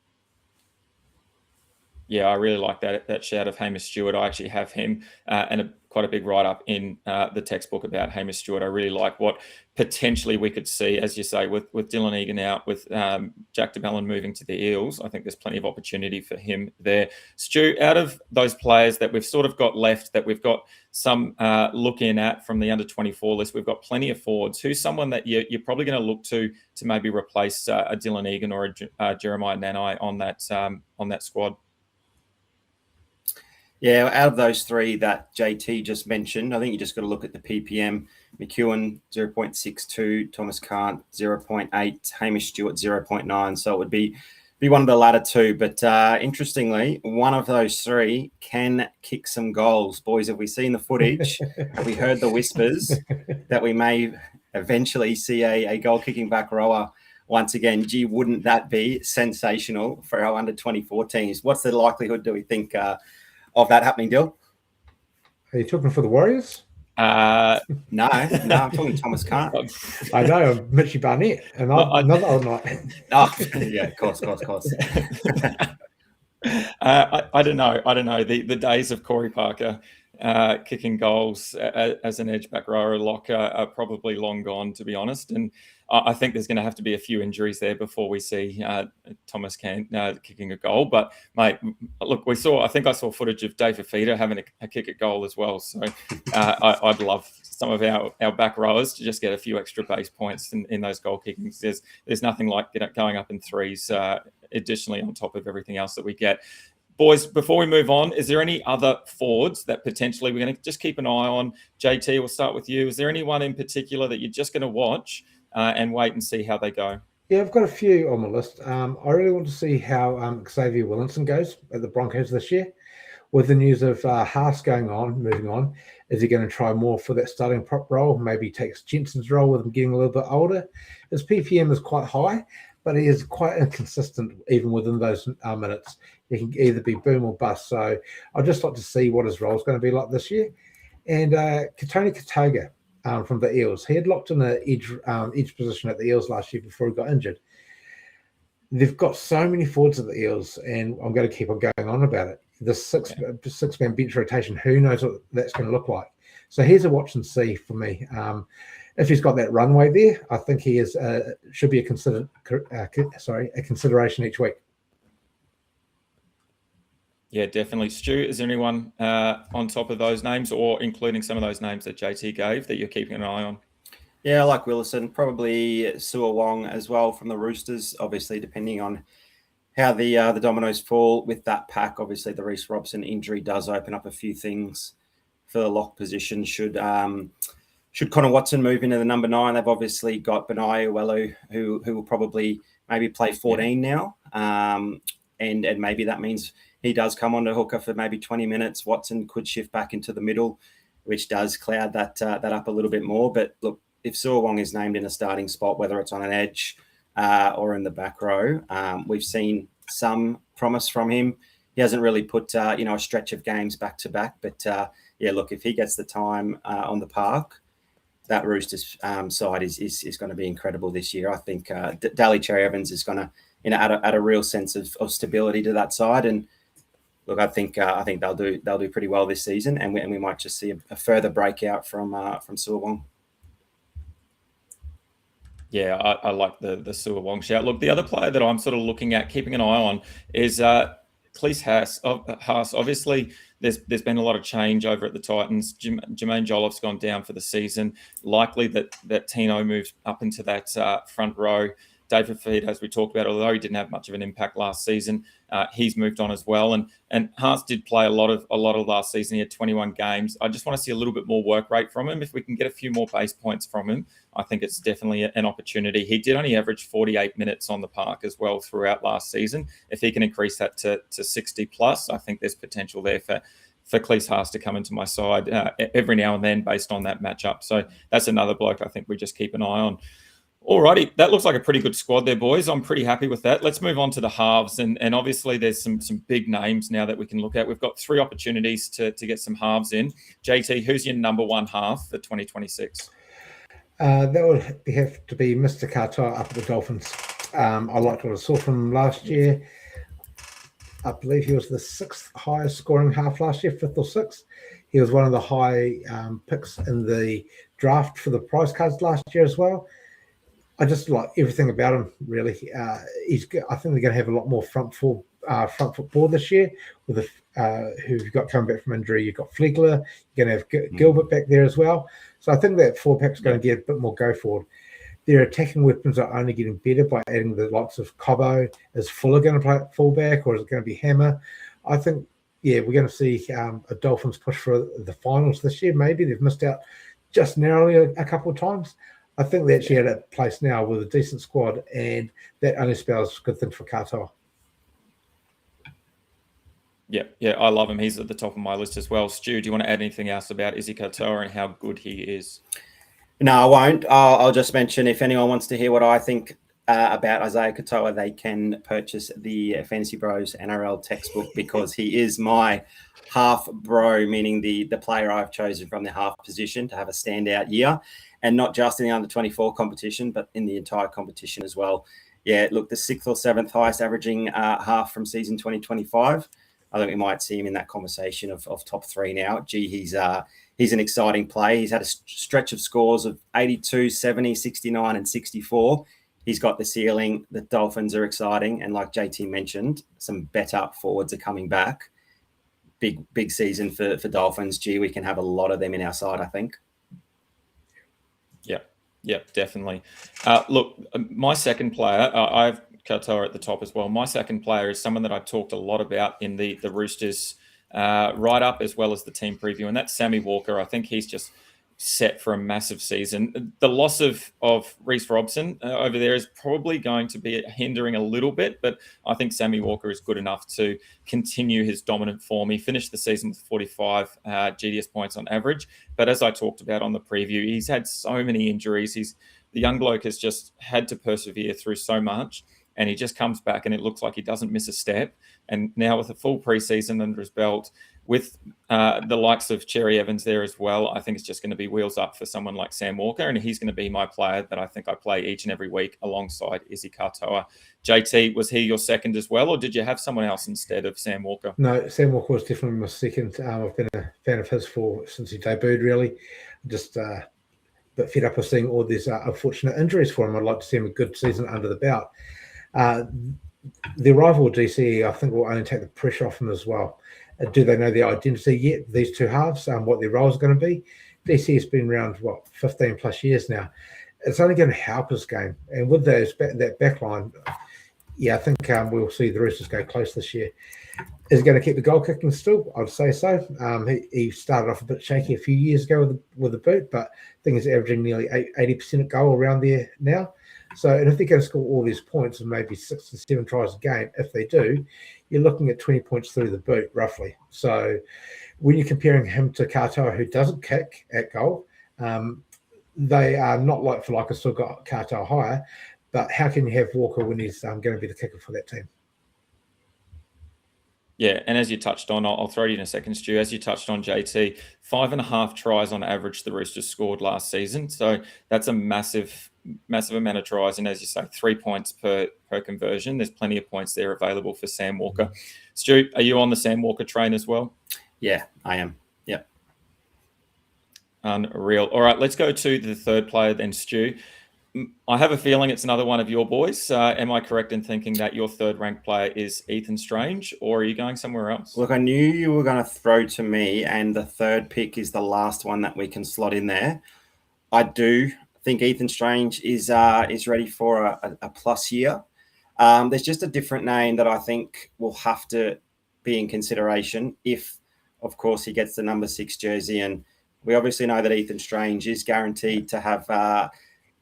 Yeah, I really like that shout of Hamish Stewart. I actually have him and quite a big write-up in the textbook about Hamish Stewart. I really like what potentially we could see, as you say, with Dylan Egan out, with Jack de Belin moving to the Eels. I think there's plenty of opportunity for him there. Stu, out of those players that we've sort of got left, that we've got some looking at from the under-24 list, we've got plenty of forwards. Who's someone that you're probably going to look to maybe replace a Dylan Egan or a Jeremiah Nanai on that squad? Yeah, out of those 3 that JT just mentioned, I think you just got to look at the PPM. McEwen, 0.62, Thomas Cant, 0.8, Hamish Stewart, 0.9. So it would be one of the latter 2. But interestingly, one of those 3 can kick some goals. Boys, have we seen the footage? We heard the whispers that we may eventually see a goal-kicking back rower once again. Gee, wouldn't that be sensational for our under-24 teams? What's the likelihood, do we think, of that happening, Dill? Are you talking for the Warriors? No, I'm talking Thomas Cant. I know, I'm Mitchie Barnett, and another old night. Oh, yeah, of course. I don't know. The days of Corey Parker kicking goals as an edge back rower lock are probably long gone, to be honest. And I think there's going to have to be a few injuries there before we see Thomas Cant kicking a goal. But mate, look, I think I saw footage of Dave Fafita having a kick at goal as well. So I'd love some of our back rowers to just get a few extra base points in those goal kickings. There's nothing like going up in threes, additionally on top of everything else that we get. Boys, before we move on, is there any other forwards that potentially we're going to just keep an eye on? JT, we'll start with you. Is there anyone in particular that you're just going to watch and wait and see how they go? Yeah, I've got a few on my list. I really want to see how Xavier Williamson goes at the Broncos this year. With the news of Haas moving on, is he going to try more for that starting prop role? Maybe he takes Jensen's role with him getting a little bit older. His PPM is quite high, but he is quite inconsistent even within those minutes. He can either be boom or bust. So I'd just like to see what his role is going to be like this year. And Katoni Katoga from the Eels. He had locked in an edge position at the Eels last year before he got injured. They've got so many forwards at the Eels, and I'm going to keep on going on about it. The six-man bench rotation, who knows what that's going to look like? So here's a watch and see for me. If he's got that runway there, I think he is should be a consideration each week. Yeah, definitely. Stu, is there anyone on top of those names, or including some of those names that JT gave, that you're keeping an eye on? Yeah, I like Willison. Probably Sua Wong as well from the Roosters, obviously, depending on how the dominoes fall with that pack. Obviously, the Reece Robson injury does open up a few things for the lock position. Should Connor Watson move into the number 9? They've obviously got Benai Uelu, who will probably maybe play 14 now. And maybe that means he does come on to hooker for maybe 20 minutes. Watson could shift back into the middle, which does cloud that up a little bit more. But look, if Sua Wong is named in a starting spot, whether it's on an edge or in the back row, we've seen some promise from him. He hasn't really put a stretch of games back to back, but look, if he gets the time on the park, that Roosters side is going to be incredible this year. I think Daly Cherry Evans is going to add a real sense of stability to that side. And look, I think they'll do pretty well this season, and we might just see a further breakout from Sua Wong. Yeah, I like the Sua Wong shout. Look, the other player that I'm sort of looking at, keeping an eye on, is Cleese Haas. Obviously, there's been a lot of change over at the Titans. Jermaine Jolliffe's gone down for the season. Likely that Tino moves up into that front row. David Fafita, as we talked about, although he didn't have much of an impact last season, he's moved on as well. And Haas did play a lot of last season. He had 21 games. I just want to see a little bit more work rate from him. If we can get a few more base points from him, I think it's definitely an opportunity. He did only average 48 minutes on the park as well throughout last season. If he can increase that to 60 plus, I think there's potential there for Cleese Haas to come into my side every now and then based on that matchup. So that's another bloke I think we just keep an eye on. Alrighty, that looks like a pretty good squad there, boys. I'm pretty happy with that. Let's move on to the halves, and obviously there's some big names now that we can look at. We've got 3 opportunities to get some halves in. JT, who's your number 1 half for 2026? That would have to be Mr. Katoa up at the Dolphins. I liked what I saw from last year. I believe he was the 6th highest scoring half last year, 5th or 6th. He was one of the high picks in the draft for the prize cards last year as well. I just like everything about him, really. I think they're going to have a lot more front foot ball this year with who you've got coming back from injury. You've got Flegler, you're going to have Gilbert back there as well. So I think that 4-pack's going to get a bit more go forward. Their attacking weapons are only getting better by adding the likes of Cobbo. Is Fuller going to play at fullback, or is it going to be Hammer? I think, we're going to see a Dolphins push for the finals this year. Maybe they've missed out just narrowly a couple of times. I think they're actually at a place now with a decent squad, and that only spells good things for Katoa. Yeah, I love him. He's at the top of my list as well. Stu, do you want to add anything else about Izzy Katoa and how good he is? No, I won't. I'll just mention, if anyone wants to hear what I think about Isaiah Katoa, they can purchase the FantasyBros NRL textbook, because he is my half bro, meaning the player I've chosen from the half position to have a standout year. And not just in the under-24 competition, but in the entire competition as well. Yeah, look, the 6th or 7th highest averaging half from season 2025. I think we might see him in that conversation of top 3 now. Gee, he's an exciting play. He's had a stretch of scores of 82, 70, 69, and 64. He's got the ceiling. The Dolphins are exciting. And like JT mentioned, some better forwards are coming back. Big season for Dolphins. Gee, we can have a lot of them in our side, I think. Yeah, definitely. Look, my second player, I have Katoa at the top as well. My second player is someone that I talked a lot about in the Roosters write-up as well as the team preview, and that's Sammy Walker. I think he's just set for a massive season. The loss of Reece Robson over there is probably going to be hindering a little bit, but I think Sammy Walker is good enough to continue his dominant form. He finished the season with 45 GDS points on average, but as I talked about on the preview, he's had so many injuries. The young bloke has just had to persevere through so much, and he just comes back and it looks like he doesn't miss a step. And now with a full preseason under his belt, with the likes of Cherry Evans there as well, I think it's just going to be wheels up for someone like Sam Walker, and he's going to be my player that I think I play each and every week alongside Izzy Katoa. JT, was he your second as well, or did you have someone else instead of Sam Walker? No, Sam Walker was definitely my second. I've been a fan of his since he debuted, really. Just a bit fed up of seeing all these unfortunate injuries for him. I'd like to see him a good season under the belt. The arrival of DC, I think, will only take the pressure off him as well. Do they know their identity yet, these two halves, what their roles are going to be? DC has been around, 15 plus years now. It's only going to help his game. And with that back line, I think we'll see the Roosters go close this year. Is he going to keep the goal kicking still? I'd say so. He started off a bit shaky a few years ago with the boot, but I think he's averaging nearly 80% at goal around there now. So, and if they're going to score all these points and maybe 6 to 7 tries a game, if they do, you're looking at 20 points through the boot, roughly. So when you're comparing him to Katoa, who doesn't kick at goal, they are not like for like. I still got Katoa higher, but how can you have Walker when he's going to be the kicker for that team? Yeah, and as you touched on, I'll throw you in a second, Stu. As you touched on, JT, 5.5 tries on average the Roosters scored last season. So that's a massive amount of tries. And as you say, 3 points per conversion. There's plenty of points there available for Sam Walker. Stu, are you on the Sam Walker train as well? Yeah, I am. Yep. Unreal. All right, let's go to the third player then, Stu. I have a feeling it's another one of your boys. Am I correct in thinking that your third ranked player is Ethan Strange, or are you going somewhere else? Look, I knew you were going to throw to me, and the third pick is the last one that we can slot in there. I do think Ethan Strange is ready for a plus year. There's just a different name that I think will have to be in consideration if, of course, he gets the number 6 jersey. And we obviously know that Ethan Strange is guaranteed to have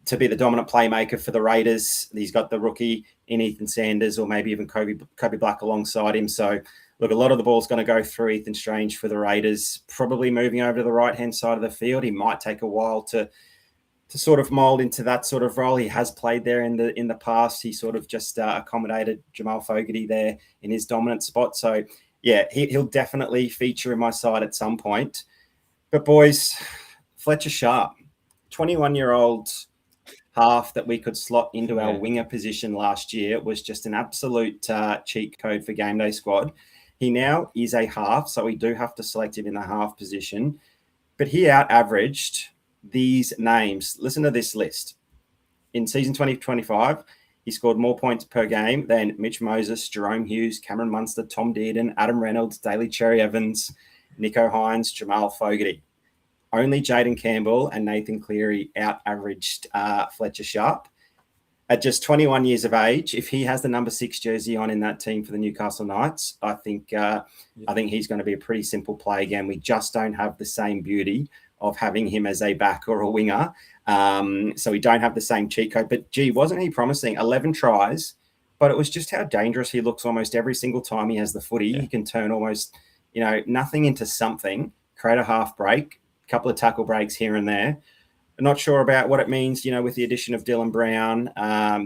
to be the dominant playmaker for the Raiders. He's got the rookie in Ethan Sanders, or maybe even Kobe Black alongside him. So, look, a lot of the ball's going to go through Ethan Strange for the Raiders, probably moving over to the right-hand side of the field. He might take a while to sort of mold into that sort of role. He has played there in the past. He sort of just accommodated Jamal Fogarty there in his dominant spot. So, yeah, he'll definitely feature in my side at some point. But, boys, Fletcher Sharp, 21-year-old half that we could slot into our winger position last year, was just an absolute cheat code for GameDay squad. He now is a half, so we do have to select him in the half position. But he out-averaged these names. Listen to this list. In season 2025, he scored more points per game than Mitch Moses, Jerome Hughes, Cameron Munster, Tom Dearden, Adam Reynolds, Daly Cherry Evans, Nico Hines, Jamal Fogarty. Only Jaden Campbell and Nathan Cleary out-averaged Fletcher Sharp. At just 21 years of age, if he has the number 6 jersey on in that team for the Newcastle Knights, I think he's going to be a pretty simple play again. We just don't have the same beauty of having him as a back or a winger. So we don't have the same cheat code. But, gee, wasn't he promising? 11 tries, but it was just how dangerous he looks almost every single time he has the footy. Yeah. He can turn almost, nothing into something, create a half break, couple of tackle breaks here and there. I'm not sure about what it means, with the addition of Dylan Brown.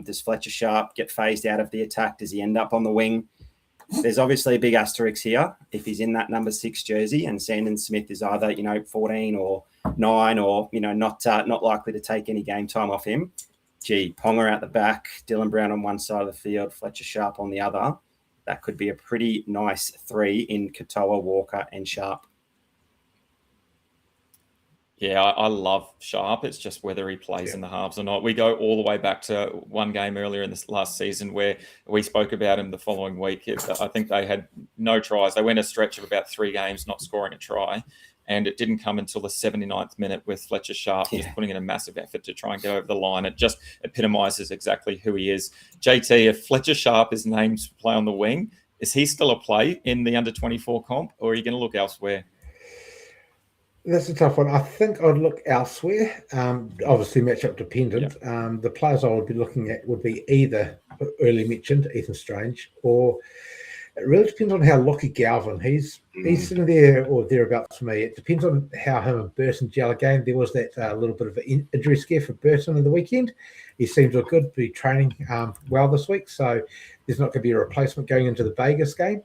Does Fletcher Sharp get phased out of the attack? Does he end up on the wing? There's obviously a big asterisk here if he's in that number 6 jersey, and Sandon Smith is either, 14 or 9 or, not likely to take any game time off him. Gee, Ponga out the back, Dylan Brown on one side of the field, Fletcher Sharp on the other. That could be a pretty nice 3 in Katoa, Walker and Sharp. Yeah, I love Sharp. It's just whether he plays in the halves or not. We go all the way back to one game earlier in this last season where we spoke about him the following week. I think they had no tries. They went a stretch of about 3 games not scoring a try, and it didn't come until the 79th minute with Fletcher Sharp just putting in a massive effort to try and get over the line. It just epitomises exactly who he is. JT, if Fletcher Sharp is named to play on the wing, is he still a play in the under-24 comp, or are you going to look elsewhere? That's a tough one. I think I'd look elsewhere. Obviously, matchup dependent. Yep. The players I would be looking at would be either early mentioned Ethan Strange, or it really depends on how Lockie Galvin. He's sitting there or thereabouts for me. It depends on how him and Burton gel again. There was that little bit of an injury scare for Burton in the weekend. He seems to good, be training well this week, so there's not going to be a replacement going into the Vegas game.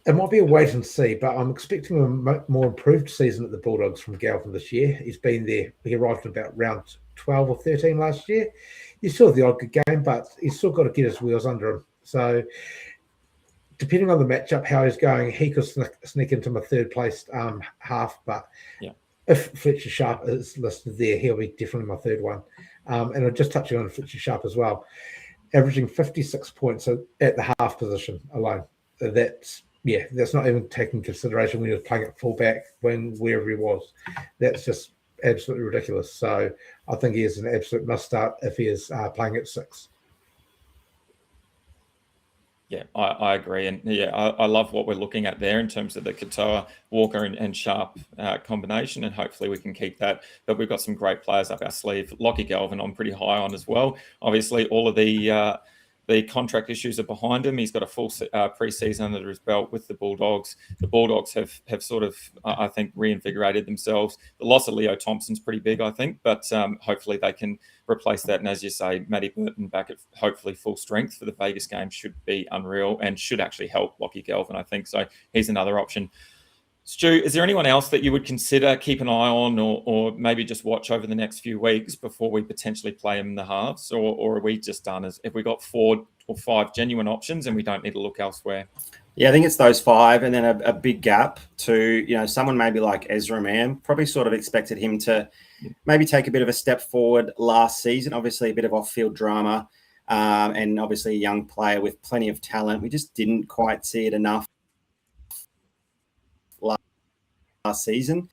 It might be a wait and see, but I'm expecting a more improved season at the Bulldogs from Galvin this year. He's been there. He arrived in about round 12 or 13 last year. He's still the odd good game, but he's still got to get his wheels under him. So depending on the matchup, how he's going, he could sneak into my third place half. But if Fletcher Sharp is listed there, he'll be definitely my third one. And I'm just touching on Fletcher Sharp as well, averaging 56 points at the half position alone. That's Yeah, that's not even taking consideration when he was playing at fullback, wherever he was. That's just absolutely ridiculous. So I think he is an absolute must start if he is playing at 6. Yeah, I agree. And yeah, I love what we're looking at there in terms of the Katoa, Walker and Sharp combination. And hopefully we can keep that. But we've got some great players up our sleeve. Lockie Galvin I'm pretty high on as well. Obviously, all of the contract issues are behind him. He's got a full pre-season under his belt with the Bulldogs. The Bulldogs have sort of, I think, reinvigorated themselves. The loss of Leo Thompson's pretty big, I think, but hopefully they can replace that. And as you say, Matty Burton back at hopefully full strength for the Vegas game should be unreal and should actually help Lockie Galvin, I think. So he's another option. Stu, is there anyone else that you would consider keep an eye on or maybe just watch over the next few weeks before we potentially play him in the halves? Or are we just done as if we got 4 or 5 genuine options and we don't need to look elsewhere? Yeah, I think it's those 5 and then a big gap to, someone maybe like Ezra Mam. Probably sort of expected him to maybe take a bit of a step forward last season. Obviously a bit of off-field drama and obviously a young player with plenty of talent. We just didn't quite see it enough last season.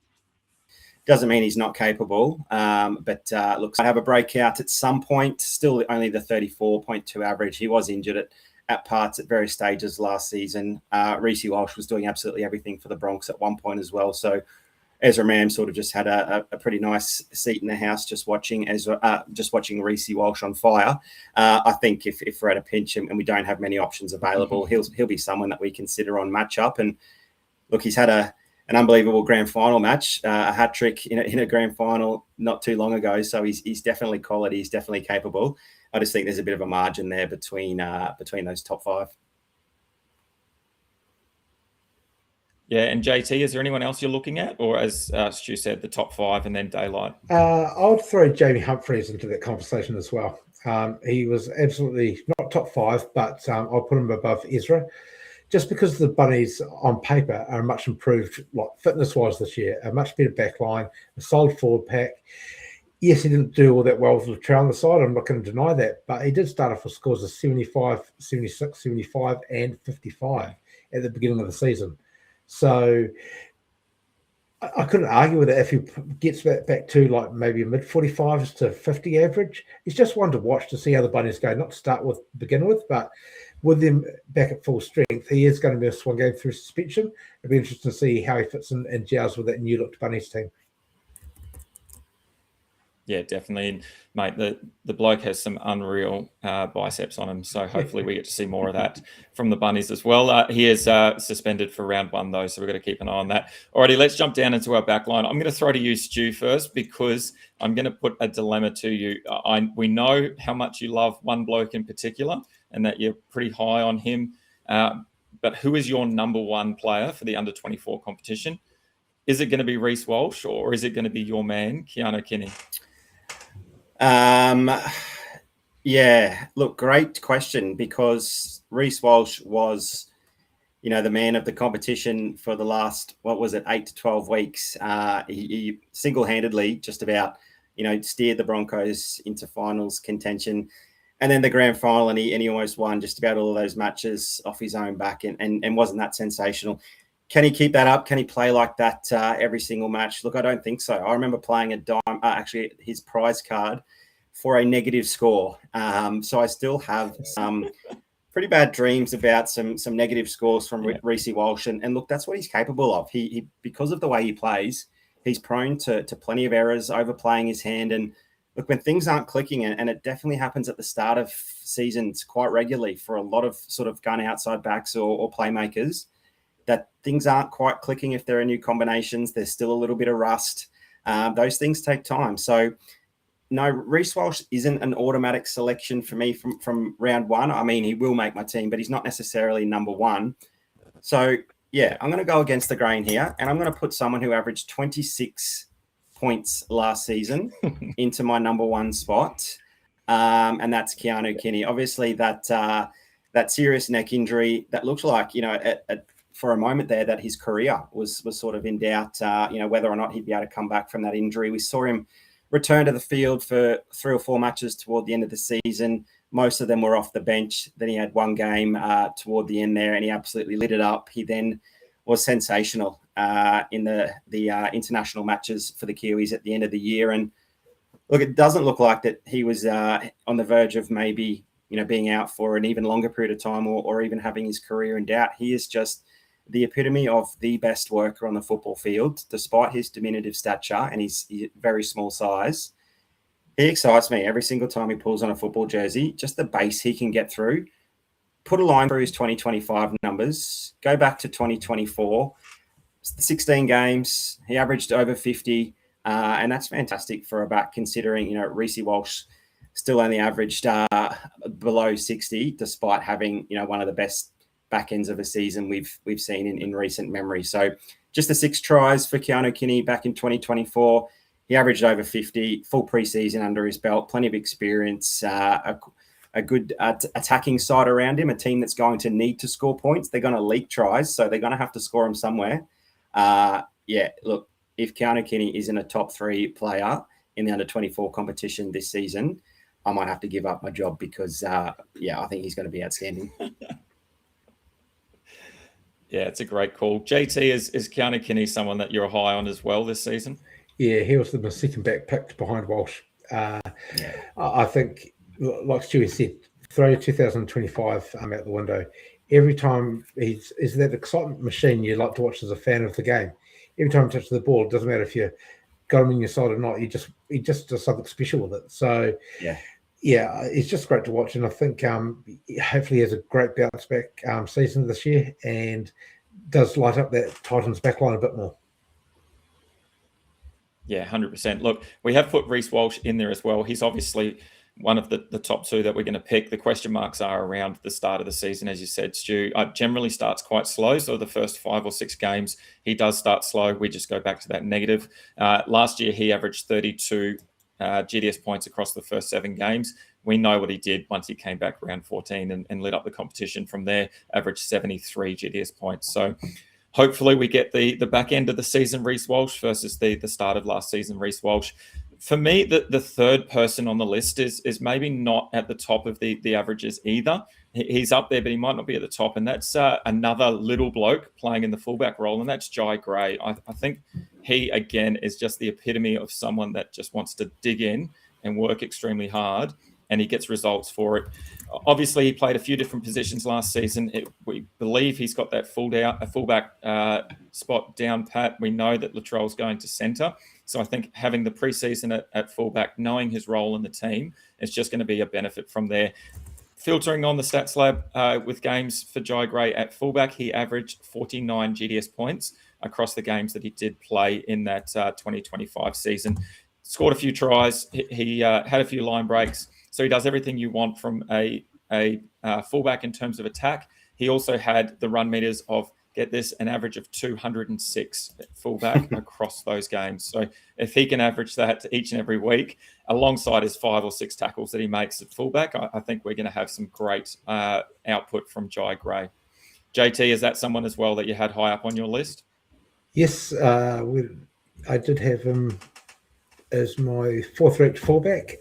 Doesn't mean he's not capable, but looks like have a breakout at some point. Still only the 34.2 average. He was injured at parts at various stages last season. Reece Walsh was doing absolutely everything for the Bronx at one point as well. So Ezra Mam sort of just had a pretty nice seat in the house just watching Reece Walsh on fire. I think if we're at a pinch and we don't have many options available, he'll be someone that we consider on matchup. And look, he's had an unbelievable grand final match, a hat trick in a grand final not too long ago. So he's definitely quality. He's definitely capable. I just think there's a bit of a margin there between those top 5. Yeah, and JT, is there anyone else you're looking at? Or as Stu said, the top 5 and then daylight? I would throw Jamie Humphreys into that conversation as well. He was absolutely not top 5, but I'll put him above Ezra. Just because the Bunnies on paper are much improved, like fitness-wise this year, a much better back line, a solid forward pack. Yes, he didn't do all that well with Latrell on the side. I'm not going to deny that. But he did start off with scores of 75, 76, 75, and 55 at the beginning of the season. So I couldn't argue with it if he gets back to like maybe a mid-45s to 50 average. It's just one to watch to see how the Bunnies go, not to start with, begin with, but with them back at full strength, he is going to be a swan game through suspension. It'll be interesting to see how he fits in and gels with that new-looked Bunnies team. Yeah, definitely. And, mate, the bloke has some unreal biceps on him. So hopefully we get to see more of that from the Bunnies as well. He is suspended for round 1, though, so we've got to keep an eye on that. Alrighty, let's jump down into our back line. I'm going to throw to you, Stu, first, because I'm going to put a dilemma to you. We know how much you love one bloke in particular and that you're pretty high on him. But who is your number 1 player for the under-24 competition? Is it going to be Reece Walsh or is it going to be your man, Keanu Kinney? Yeah, look, great question, because Reece Walsh was, the man of the competition for the last, 8 to 12 weeks. He single-handedly just about, steered the Broncos into finals contention. And then the grand final, and he almost won just about all of those matches off his own back and wasn't that sensational. Can he keep that up? Can he play like that every single match? Look, I don't think so. I remember playing his prize card for a negative score. So I still have some pretty bad dreams about some negative scores from Reece Walsh. And look, that's what he's capable of. He because of the way he plays, he's prone to plenty of errors, overplaying his hand. And look, when things aren't clicking, and it definitely happens at the start of seasons quite regularly for a lot of sort of gun outside backs or playmakers, that things aren't quite clicking if there are new combinations. There's still a little bit of rust. Those things take time. So, no, Reece Walsh isn't an automatic selection for me from round 1. I mean, he will make my team, but he's not necessarily number 1. So, yeah, I'm going to go against the grain here, and I'm going to put someone who averaged 26 points last season into my number 1 spot, and that's Keanu Kinney. Obviously, that serious neck injury that looked like, for a moment there that his career was sort of in doubt, whether or not he'd be able to come back from that injury. We saw him return to the field for 3 or 4 matches toward the end of the season, Most of them were off the bench. Then he had one game toward the end there, and he absolutely lit it up. He then was sensational in the international matches for the Kiwis at the end of the year. And look, it doesn't look like that he was on the verge of maybe being out for an even longer period of time, or even having his career in doubt. He is just the epitome of the best worker on the football field, despite his diminutive stature and his very small size. He excites me every single time he pulls on a football jersey. Just the base he can get through. Put a line through his 2025 numbers. Go back to 2024. 16 games. He averaged over 50. And that's fantastic for a back, considering, Reece Walsh still only averaged below 60, despite having, one of the best back ends of a season we've seen in recent memory. So just the 6 tries for Keanu Kinney back in 2024. He averaged over 50, full preseason under his belt, plenty of experience, a good attacking side around him, a team that's going to need to score points. They're going to leak tries, so they're going to have to score them somewhere. Look, if Keanu Kinney isn't a top 3 player in the under-24 competition this season, I might have to give up my job because, I think he's going to be outstanding. Yeah, it's a great call. JT, is Keanu Kinney someone that you're high on as well this season? Yeah, he was the second back picked behind Walsh. I think, like Stewie said, throw 2025 out the window. Every time he's that excitement machine you like to watch as a fan of the game. Every time he touches the ball, it doesn't matter if you got him in your side or not. He just does something special with it. So it's just great to watch. And I think hopefully he has a great bounce back season this year and does light up that Titans backline a bit more. Yeah, 100%. Look, we have put Reece Walsh in there as well. He's obviously one of the top 2 that we're going to pick. The question marks are around the start of the season, as you said, Stu. Generally starts quite slow. So the first 5 or 6 games, he does start slow. We just go back to that negative. Last year, he averaged 32 GDS points across the first 7 games. We know what he did once he came back round 14 and lit up the competition from there, averaged 73 GDS points. So hopefully we get the back end of the season Reece Walsh versus the start of last season Reece Walsh. For me, the third person on the list is maybe not at the top of the averages either. He's up there, but he might not be at the top. And that's another little bloke playing in the fullback role, and that's Jai Gray. I think he, again, is just the epitome of someone that just wants to dig in and work extremely hard, and he gets results for it. Obviously, he played a few different positions last season. We believe he's got that fullback spot down pat. We know that Latrell's going to centre. So I think having the preseason at fullback, knowing his role in the team, is just going to be a benefit from there. Filtering on the stats lab with games for Jai Gray at fullback, he averaged 49 GDS points across the games that he did play in that 2025 season. Scored a few tries. He had a few line breaks. So he does everything you want from a fullback in terms of attack. He also had the run meters of, get this, an average of 206 fullback across those games. So if he can average that each and every week, alongside his 5 or 6 tackles that he makes at fullback, I think we're going to have some great output from Jai Gray. JT, is that someone as well that you had high up on your list? Yes, I did have him as my 4th-ranked fullback.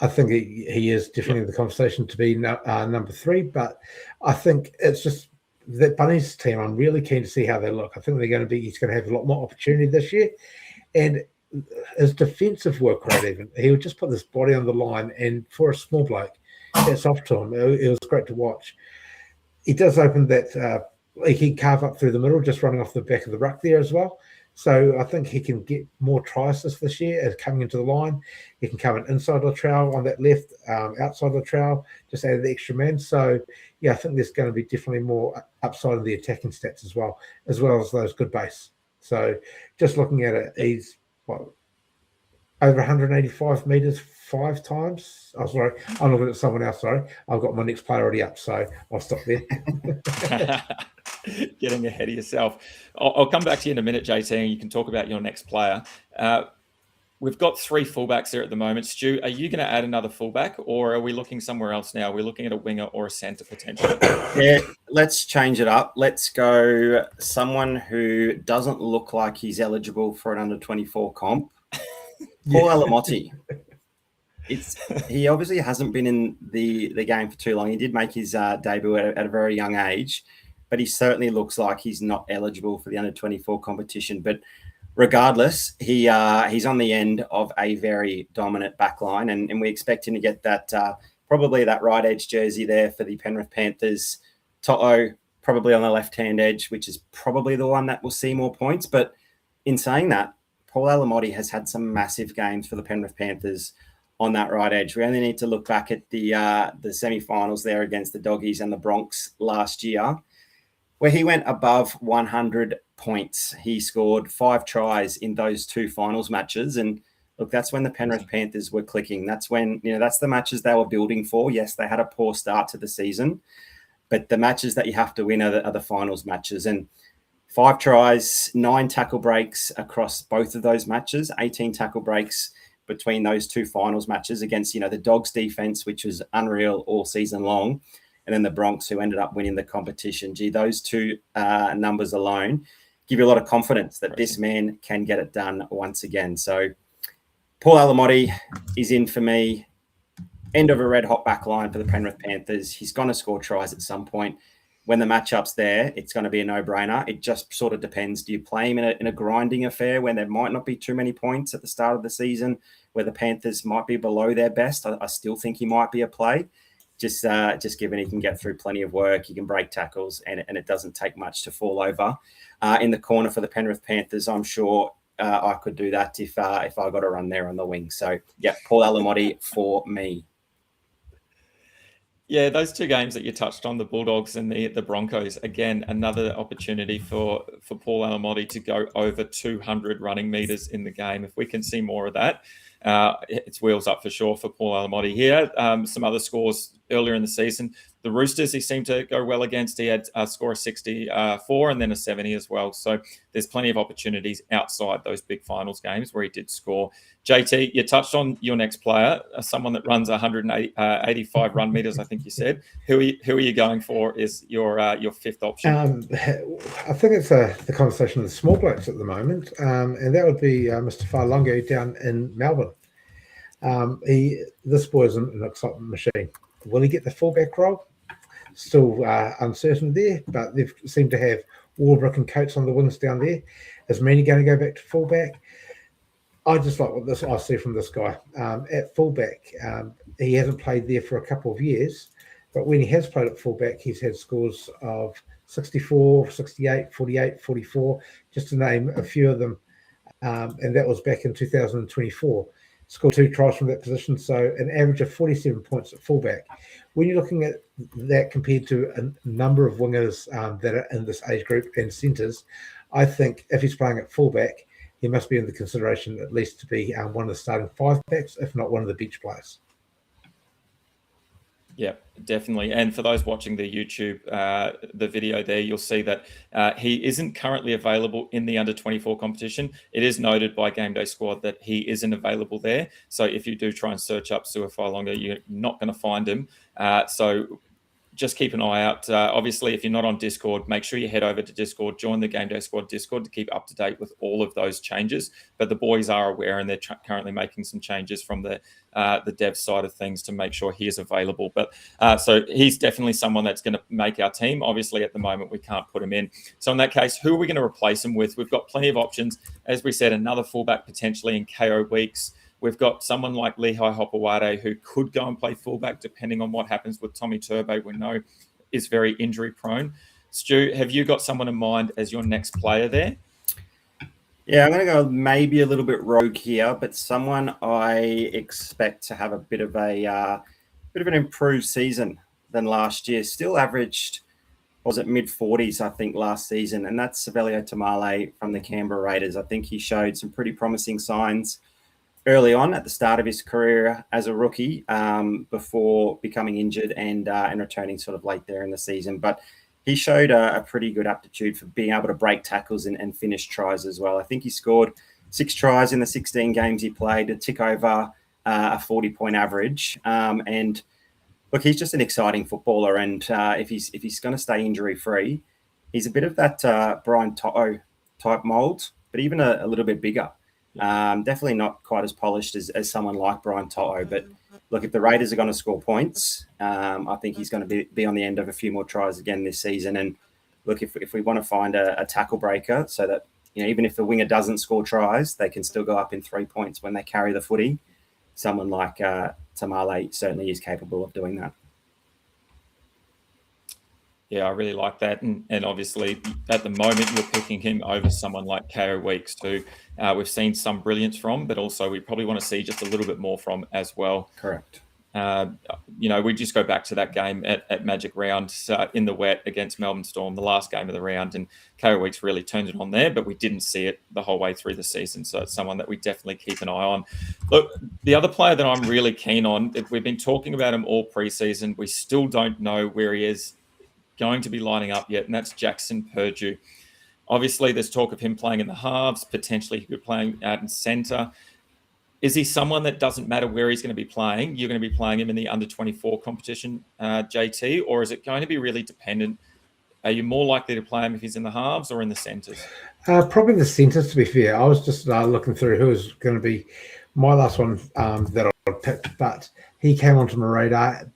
I think he is definitely the conversation to be number 3, but I think it's just that Bunnies team, I'm really keen to see how they look. I think he's going to have a lot more opportunity this year. And his defensive work rate, even, he would just put this body on the line, and for a small bloke, that's off to him. It was great to watch. He does open that, he can carve up through the middle, just running off the back of the ruck there as well. So I think he can get more tries this year as coming into the line. He can come inside the trail on that left, outside the trail, just add the extra man. So, I think there's going to be definitely more upside of the attacking stats as well as those good base. So just looking at it, he's over 185 metres 5 times. Oh, sorry, I'm looking at someone else. Sorry, I've got my next player already up, so I'll stop there. Getting ahead of yourself. I'll come back to you in a minute, JT, and you can talk about your next player. We've got 3 fullbacks there at the moment. Stu, are you going to add another fullback, or are we looking somewhere else now? We're looking at a winger or a centre potentially. Yeah, let's change it up. Let's go someone who doesn't look like he's eligible for an under-24 comp. Paul Alamotti. He obviously hasn't been in the game for too long. He did make his debut at a very young age, but he certainly looks like he's not eligible for the under-24 competition. But regardless, he's on the end of a very dominant backline, and we expect him to get that probably that right edge jersey there for the Penrith Panthers. To'o probably on the left-hand edge, which is probably the one that will see more points. But in saying that, Paul Alamotti has had some massive games for the Penrith Panthers on that right edge. We only need to look back at the semi-finals there against the Doggies and the Bronx last year, where he went above 100 points. He scored 5 tries in those 2 finals matches. And look, that's when the Penrith Panthers were clicking. That's when, that's the matches they were building for. Yes, they had a poor start to the season, but the matches that you have to win are the finals matches. And 5 tries, 9 tackle breaks across both of those matches, 18 tackle breaks between those 2 finals matches against, the Dogs defense, which was unreal all season long, and then the Bronx, who ended up winning the competition. Gee, those 2 numbers alone give you a lot of confidence that this man can get it done once again. So Paul Alamotti is in for me. End of a red-hot back line for the Penrith Panthers. He's going to score tries at some point. When the matchup's there, it's going to be a no-brainer. It just sort of depends. Do you play him in a grinding affair where there might not be too many points at the start of the season, where the Panthers might be below their best? I still think he might be a play. Just given he can get through plenty of work, he can break tackles, and it doesn't take much to fall over. In the corner for the Penrith Panthers, I'm sure I could do that if I got a run there on the wing. So, yeah, Paul Alamotti for me. Yeah, those 2 games that you touched on, the Bulldogs and the Broncos, again, another opportunity for Paul Alamotti to go over 200 running meters in the game. If we can see more of that, it's wheels up for sure for Paul Alamotti here. Some other scores earlier in the season. The Roosters, he seemed to go well against. He had a score of 64 and then a 70 as well. So there's plenty of opportunities outside those big finals games where he did score. JT, you touched on your next player, someone that runs 185 run meters, I think you said. Who are you going for is your 5th option? I think it's the conversation of the small blokes at the moment, and that would be Mr. Farlongo down in Melbourne. This boy is an excitement machine. Will he get the fullback role? Still uncertain there, but they seem to have Warbrick and Coates on the wings down there. Is Meany going to go back to fullback? I just like what I see from this guy. At fullback, he hasn't played there for a couple of years, but when he has played at fullback, he's had scores of 64, 68, 48, 44, just to name a few of them. And that was back in 2024. Scored 2 tries from that position, so an average of 47 points at fullback. When you're looking at that compared to a number of wingers that are in this age group and centres, I think if he's playing at fullback, he must be in the consideration at least to be one of the starting 5 backs, if not one of the bench players. Yeah, definitely. And for those watching the YouTube, the video there, you'll see that he isn't currently available in the under-24 competition. It is noted by GameDay squad that he isn't available there. So if you do try and search up Suafai Longa, you're not going to find him. So just keep an eye out. Obviously, if you're not on Discord, make sure you head over to Discord, join the GameDay squad Discord to keep up to date with all of those changes. But the boys are aware, and they're currently making some changes from the dev side of things to make sure he is available. But so he's definitely someone that's going to make our team. Obviously, at the moment, we can't put him in. So in that case, who are we going to replace him with? We've got plenty of options. As we said, another fullback potentially in KO Weeks. We've got someone like Lehigh Hopewade who could go and play fullback depending on what happens with Tommy Turbo. We know is very injury prone. Stu, have you got someone in mind as your next player there? Yeah, I'm going to go maybe a little bit rogue here, but someone I expect to have a bit of an improved season than last year. Still averaged, was it mid-40s, I think, last season, and that's Savelio Tamale from the Canberra Raiders. I think he showed some pretty promising signs early on at the start of his career as a rookie before becoming injured and returning sort of late there in the season. But he showed a pretty good aptitude for being able to break tackles and finish tries as well. I think he scored 6 tries in the 16 games he played, to tick over a 40-point average. And look, he's just an exciting footballer. And if he's going to stay injury-free, he's a bit of that Brian To'o type mould, but even a little bit bigger. Definitely not quite as polished as someone like Brian To'o, but look, if the Raiders are going to score points, I think he's going to be on the end of a few more tries again this season. And look, if we want to find a tackle breaker so that, even if the winger doesn't score tries, they can still go up in 3 points when they carry the footy, someone like Tamale certainly is capable of doing that. Yeah, I really like that. And obviously, at the moment, you're picking him over someone like KO Weeks, who we've seen some brilliance from, but also we probably want to see just a little bit more from as well. Correct. We just go back to that game at Magic Round in the wet against Melbourne Storm, the last game of the round, and KO Weeks really turned it on there, but we didn't see it the whole way through the season. So it's someone that we definitely keep an eye on. Look, the other player that I'm really keen on, we've been talking about him all preseason. We still don't know where he is going to be lining up yet, and that's Jackson Purdue. Obviously, there's talk of him playing in the halves, potentially he could be playing out in centre. Is he someone that doesn't matter where he's going to be playing? You're going to be playing him in the under-24 competition, JT, or is it going to be really dependent? Are you more likely to play him if he's in the halves or in the centres? Probably the centres, to be fair. I was just looking through who was going to be my last one that I picked, but he came onto my radar.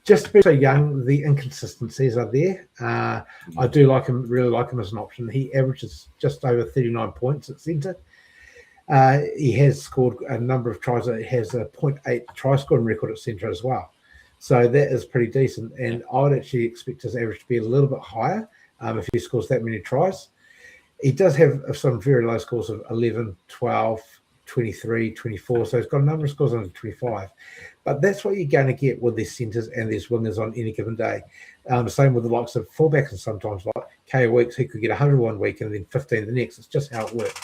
Just being so young, the inconsistencies are there. I do like him, really like him as an option. He averages just over 39 points at centre. He has scored a number of tries. He has a 0.8 try scoring record at centre as well. So that is pretty decent. And I would actually expect his average to be a little bit higher if he scores that many tries. He does have some very low scores of 11, 12, 23, 24. So he's got a number of scores under 25. But that's what you're going to get with these centres and these wingers on any given day. Same with the likes of fullbacks, and sometimes like KO Weeks, he could get 100 one week and then 15 the next. It's just how it works.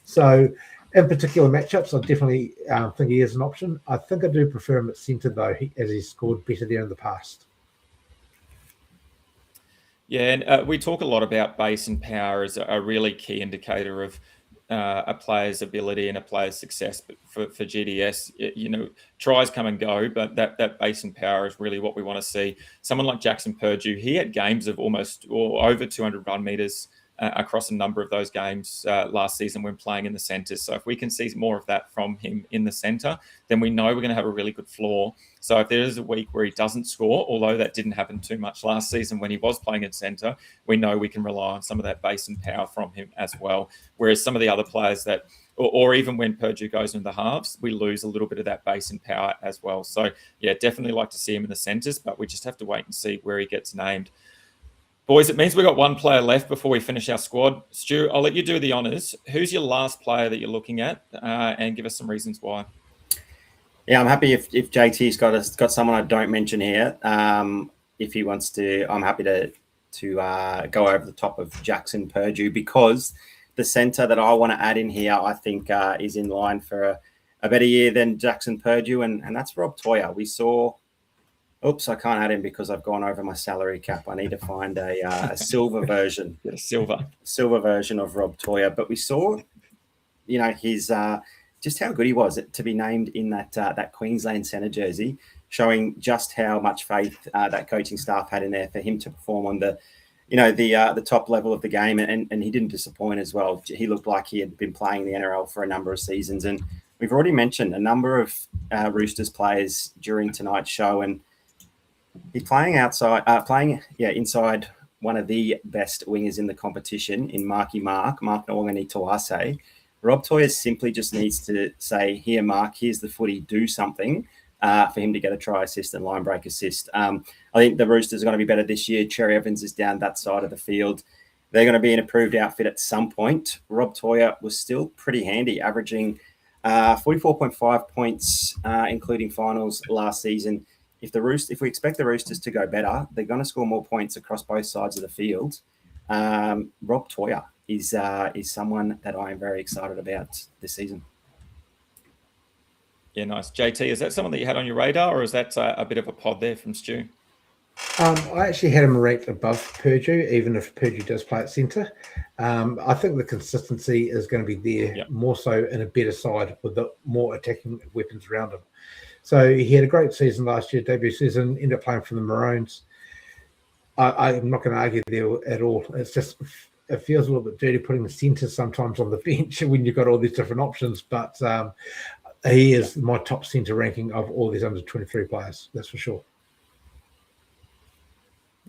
So in particular matchups, I definitely think he is an option. I think I do prefer him at centre, though, as he's scored better there in the past. Yeah, and we talk a lot about base and power as a really key indicator of a player's ability and a player's success. But for GDS, tries come and go, but that base and power is really what we want to see. Someone like Jackson Purdue, he had games of almost or over 200 run meters across a number of those games last season when playing in the centres. So if we can see more of that from him in the centre, then we know we're going to have a really good floor. So if there is a week where he doesn't score, although that didn't happen too much last season when he was playing in centre, we know we can rely on some of that base and power from him as well. Whereas some of the other players that, or even when Purdue goes into the halves, we lose a little bit of that base and power as well. So yeah, definitely like to see him in the centres, but we just have to wait and see where he gets named. Boys, it means we've got one player left before we finish our squad. Stu, I'll let you do the honours. Who's your last player that you're looking at, and give us some reasons why? Yeah, I'm happy if JT's got someone I don't mention here. If he wants to, I'm happy to go over the top of Jackson Purdue, because the centre that I want to add in here, I think is in line for a better year than Jackson Purdue, and that's Rob Toyer. We saw... Oops, I can't add him because I've gone over my salary cap. I need to find a silver version. Silver version of Rob Toyer. But we saw, his just how good he was to be named in that Queensland centre jersey, showing just how much faith that coaching staff had in there for him to perform on the top level of the game, and he didn't disappoint as well. He looked like he had been playing the NRL for a number of seasons, and we've already mentioned a number of Roosters players during tonight's show, and he's playing inside one of the best wingers in the competition in Mark Nawangani Tawase. Rob Toyer simply just needs to say, here, Mark, here's the footy, do something for him to get a try assist and line break assist. I think the Roosters are going to be better this year. Cherry Evans is down that side of the field. They're going to be an improved outfit at some point. Rob Toyer was still pretty handy, averaging 44.5 points, including finals last season. If we expect the Roosters to go better, they're going to score more points across both sides of the field. Rob Toyer is someone that I am very excited about this season. Yeah, nice. JT, is that someone that you had on your radar, or is that a bit of a pod there from Stu? I actually had him ranked above Purdue, even if Purdue does play at centre. I think the consistency is going to be there more so in a better side with the more attacking weapons around him. So he had a great season last year, debut season, ended up playing for the Maroons. I'm not going to argue there at all. It's just, it feels a little bit dirty putting the centre sometimes on the bench when you've got all these different options. But He is my top centre ranking of all these under 23 players. That's for sure.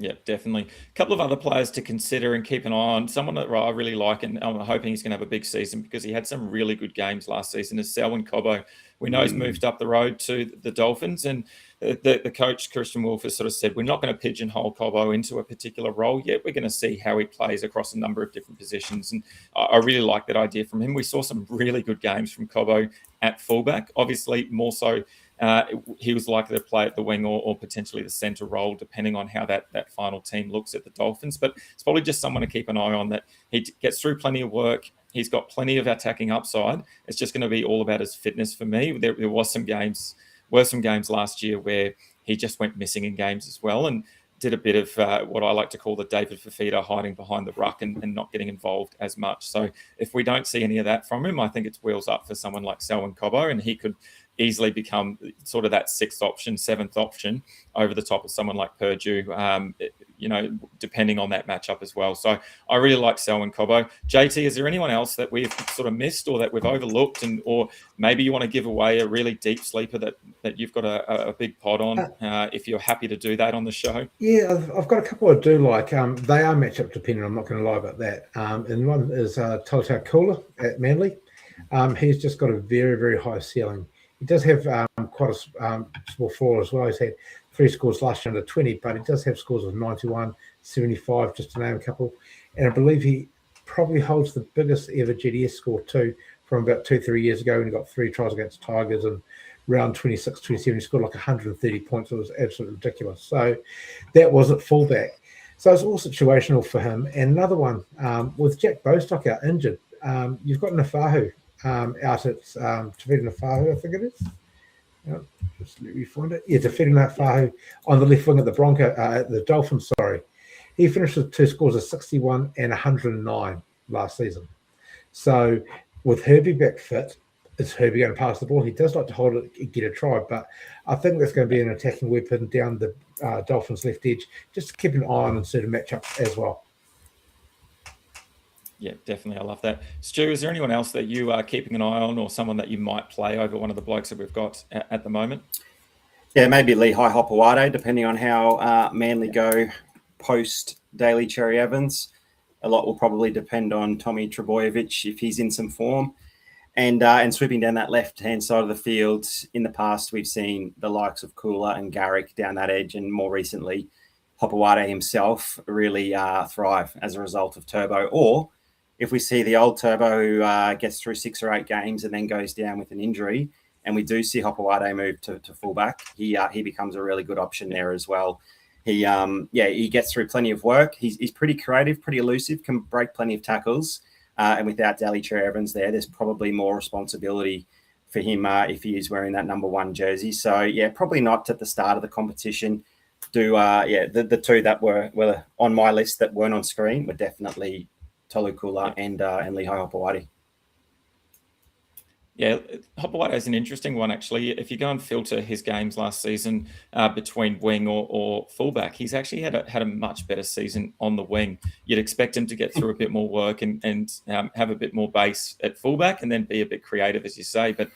Yeah, definitely. A couple of other players to consider and keep an eye on. Someone that I really like, and I'm hoping he's going to have a big season because he had some really good games last season, is Selwyn Cobbo. We know he's moved up the road to the Dolphins, and the coach, Christian Wolf, has sort of said, we're not going to pigeonhole Cobbo into a particular role yet. We're going to see how he plays across a number of different positions. And I really like that idea from him. We saw some really good games from Cobbo at fullback, obviously more so. He was likely to play at the wing or potentially the centre role, depending on how that final team looks at the Dolphins. But it's probably just someone to keep an eye on, that he gets through plenty of work. He's got plenty of attacking upside. It's just going to be all about his fitness for me. There were some games last year where he just went missing in games as well, and did a bit of what I like to call the David Fafita, hiding behind the ruck and not getting involved as much. So if we don't see any of that from him, I think it's wheels up for someone like Selwyn Cobbo, and he could easily become sort of that sixth option, seventh option over the top of someone like Purdue, depending on that matchup as well. So I really like Selwyn Cobbo. JT, is there anyone else that we've sort of missed or that we've overlooked, or maybe you want to give away a really deep sleeper that you've got a big pod on, if you're happy to do that on the show? Yeah, I've got a couple I do like. They are matchup dependent, I'm not going to lie about that. And one is Tolta Kula at Manly. He's just got a very, very high ceiling. He does have quite a small floor as well. He's had 3 scores last year under 20, but he does have scores of 91, 75, just to name a couple. And I believe he probably holds the biggest ever GDS score too, from about 2-3 years ago when he got 3 tries against Tigers, and round 26, 27, he scored like 130 points. It was absolutely ridiculous. So that was at fullback. So it's all situational for him. And another one, with Jack Bostock out injured, you've got Nafahu out at Tavita Nafahu, I think it is. Just let me find it. Yeah, Tavita Nafahu on the left wing at the Dolphins, sorry. He finished with 2 scores of 61 and 109 last season. So with Herbie back fit, is Herbie going to pass the ball? He does like to hold it and get a try, but I think that's going to be an attacking weapon down the Dolphins' left edge, just to keep an eye on certain matchups as well. Yeah, definitely. I love that. Stu, is there anyone else that you are keeping an eye on, or someone that you might play over one of the blokes that we've got at the moment? Yeah, maybe Lehigh Hopewade, depending on how Manly go post Daly Cherry Evans. A lot will probably depend on Tommy Trebojevic if he's in some form. And sweeping down that left-hand side of the field, in the past, we've seen the likes of Kula and Garrick down that edge, and more recently, Hopewade himself really thrive as a result of Turbo. Or if we see the old Turbo who gets through 6 or 8 games and then goes down with an injury, and we do see Hopewade move to fullback, he becomes a really good option there as well. He gets through plenty of work. He's pretty creative, pretty elusive, can break plenty of tackles. And without Daly Cherry Evans there's probably more responsibility for him if he is wearing that number 1 jersey. So, yeah, probably not at the start of the competition. The 2 that were on my list that weren't on screen were definitely Tolu Kula and Lehigh Hopewade. Yeah, Hopewade is an interesting one, actually. If you go and filter his games last season between wing or fullback, he's actually had a much better season on the wing. You'd expect him to get through a bit more work and have a bit more base at fullback, and then be a bit creative, as you say. But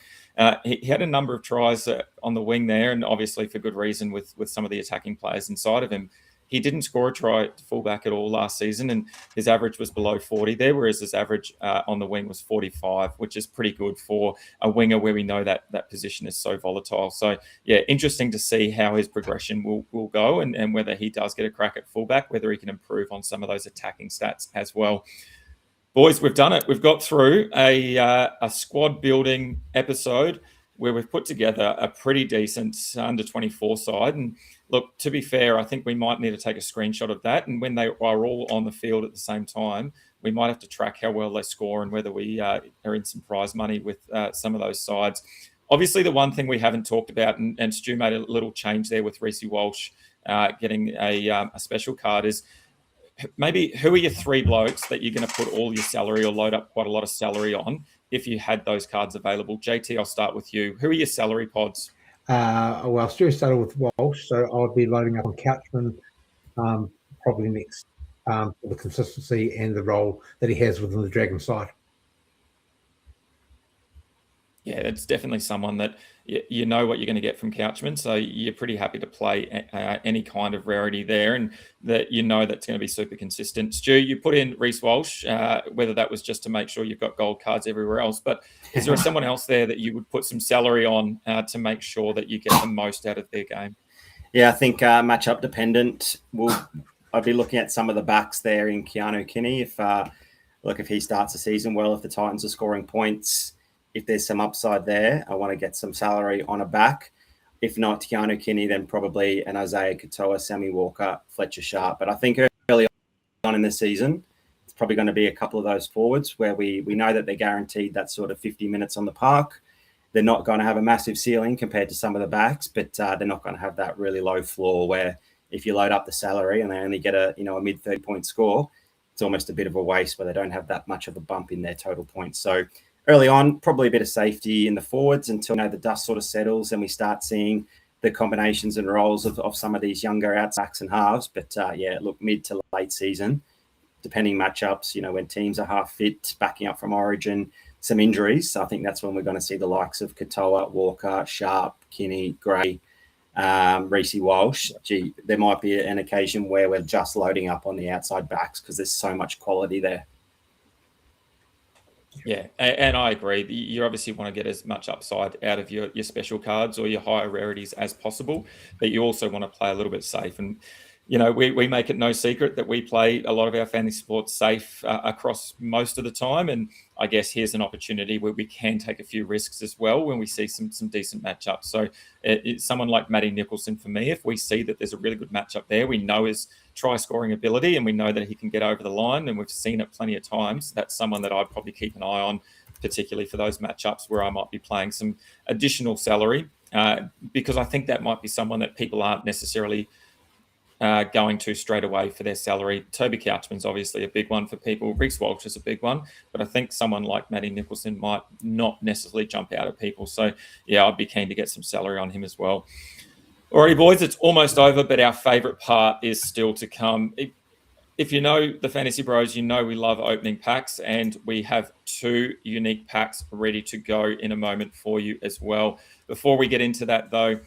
he had a number of tries on the wing there, and obviously for good reason with some of the attacking players inside of him. He didn't score a try at fullback at all last season, and his average was below 40 there, whereas his average on the wing was 45, which is pretty good for a winger where we know that position is so volatile. So, yeah, interesting to see how his progression will go, and whether he does get a crack at fullback, whether he can improve on some of those attacking stats as well. Boys, we've done it. We've got through a squad building episode where we've put together a pretty decent under 24 side. And look, to be fair, I think we might need to take a screenshot of that. And when they are all on the field at the same time, we might have to track how well they score and whether we are in some prize money with some of those sides. Obviously, the one thing we haven't talked about, and Stu made a little change there with Reece Walsh getting a special card, is maybe who are your 3 blokes that you're going to put all your salary or load up quite a lot of salary on if you had those cards available? JT, I'll start with you. Who are your salary pods? Well, Stu started with Walsh, so I'll be loading up on Couchman probably next for the consistency and the role that he has within the Dragon side. Yeah, it's definitely someone that you know what you're going to get from Couchman, so you're pretty happy to play any kind of rarity there, and that you know that's going to be super consistent. Stu, you put in Reece Walsh, whether that was just to make sure you've got gold cards everywhere else, but is there someone else there that you would put some salary on to make sure that you get the most out of their game? Yeah, I think matchup dependent. I'd be looking at some of the backs there in Keanu Kinney. If he starts the season well, if the Titans are scoring points, if there's some upside there, I want to get some salary on a back. If not Keanu Kinney, then probably an Isaiah Katoa, Sammy Walker, Fletcher Sharp. But I think early on in the season, it's probably going to be a couple of those forwards where we know that they're guaranteed that sort of 50 minutes on the park. They're not going to have a massive ceiling compared to some of the backs, but they're not going to have that really low floor where if you load up the salary and they only get a mid 30-point score, it's almost a bit of a waste where they don't have that much of a bump in their total points. So early on, probably a bit of safety in the forwards until the dust sort of settles and we start seeing the combinations and roles of some of these younger outsbacks and halves. But look, mid to late season, depending matchups, when teams are half fit, backing up from Origin, some injuries. I think that's when we're going to see the likes of Katoa, Walker, Sharp, Kinney, Gray, Reece Walsh. There might be an occasion where we're just loading up on the outside backs because there's so much quality there. Yeah, and I agree. You obviously want to get as much upside out of your special cards or your higher rarities as possible, but you also want to play a little bit safe. And, we make it no secret that we play a lot of our fantasy sports safe across most of the time. And I guess here's an opportunity where we can take a few risks as well when we see some decent matchups. So it's someone like Matty Nicholson for me. If we see that there's a really good matchup there, we know his try scoring ability and we know that he can get over the line, and we've seen it plenty of times. That's someone that I'd probably keep an eye on, particularly for those matchups where I might be playing some additional salary, because I think that might be someone that people aren't necessarily going to straight away for their salary. Toby Couchman's obviously a big one for people. Reece Walsh is a big one, but I think someone like Matty Nicholson might not necessarily jump out at people. So yeah, I'd be keen to get some salary on him as well. Alrighty, boys, it's almost over, but our favourite part is still to come. If you know the Fantasy Bros, you know we love opening packs, and we have 2 unique packs ready to go in a moment for you as well. Before we get into that, though,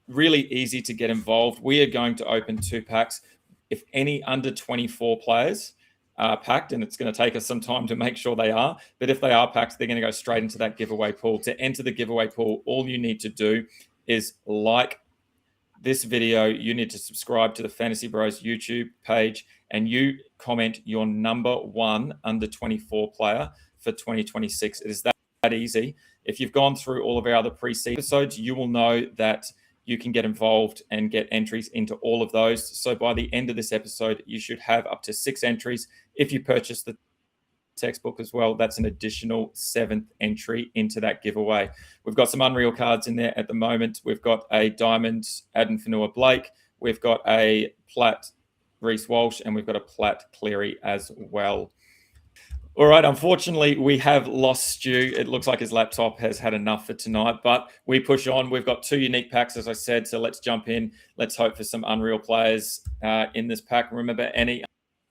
really easy to get involved. We are going to open 2 packs. If any under 24 players are packed, and it's going to take us some time to make sure they are, but if they are packed, they're going to go straight into that giveaway pool. To enter the giveaway pool, all you need to do is like this video. You need to subscribe to the Fantasy Bros YouTube page, and you comment your number 1 under 24 player for 2026. It is that easy. If you've gone through all of our other pre-season episodes, you will know that you can get involved and get entries into all of those. So by the end of this episode, you should have up to 6 entries. If you purchase the textbook as well, that's an additional 7th entry into that giveaway. We've got some Unreal cards in there at the moment. We've got a Diamond Aden Fanua Blake. We've got a Plat Reece Walsh, and we've got a Plat Cleary as well. All right, unfortunately, we have lost Stu. It looks like his laptop has had enough for tonight, but we push on. We've got 2 unique packs, as I said, so let's jump in. Let's hope for some Unreal players in this pack. Remember, any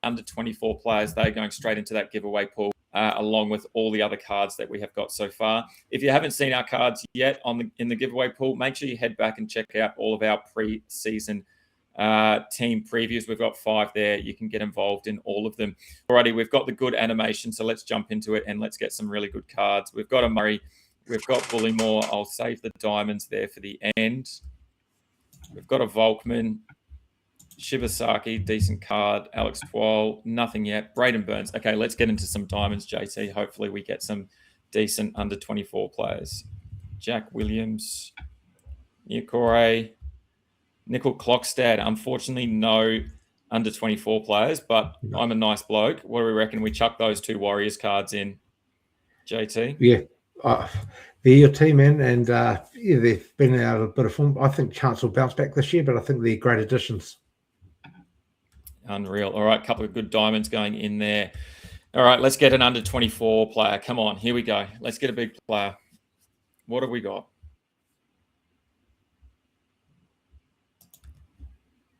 under 24 players, they're going straight into that giveaway pool, along with all the other cards that we have got so far. If you haven't seen our cards yet in the giveaway pool, make sure you head back and check out all of our pre-season team previews. We've got 5 there. You can get involved in all of them. Alrighty, we've got the good animation, so let's jump into it and let's get some really good cards. We've got a Murray, we've got Bullymore. I'll save the diamonds there for the end. We've got a Volkman, Shibasaki, decent card. Alex Twal, nothing yet. Braden Burns. Okay, let's get into some diamonds, JT. Hopefully we get some decent under 24 players. Jack Williams, Niukore, Nickel Clockstad. Unfortunately, no under 24 players, but I'm a nice bloke. What do we reckon? We chuck those 2 Warriors cards in, JT? Yeah. They're your team, man, and they've been out a bit of form. I think Chance will bounce back this year, but I think they're great additions. Unreal. All right, a couple of good diamonds going in there. All right, let's get an under 24 player. Come on, here we go. Let's get a big player. What have we got?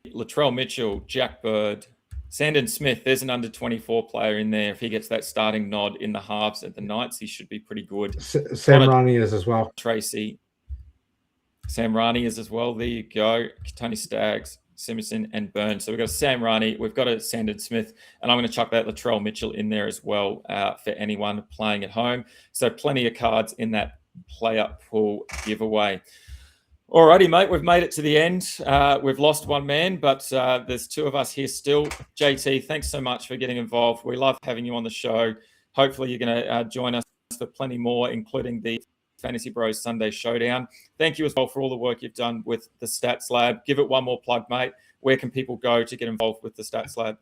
Latrell Mitchell, Jack Bird, Sandon Smith, there's an under 24 player in there. If he gets that starting nod in the halves at the Knights, he should be pretty good. Sam Rani is as well. Tracy. Sam Rani is as well. There you go. Tony Staggs, Simonson, and Burns. So we've got Sam Rani. We've got a Sandon Smith. And I'm going to chuck that Latrell Mitchell in there as well for anyone playing at home. So plenty of cards in that player pool giveaway. Alrighty, mate, we've made it to the end. We've lost one man, but there's two of us here still. JT, thanks so much for getting involved. We love having you on the show. Hopefully you're going to join us for plenty more, including the Fantasy Bros Sunday Showdown. Thank you as well for all the work you've done with the Stats Lab. Give it one more plug, mate. Where can people go to get involved with the Stats Lab?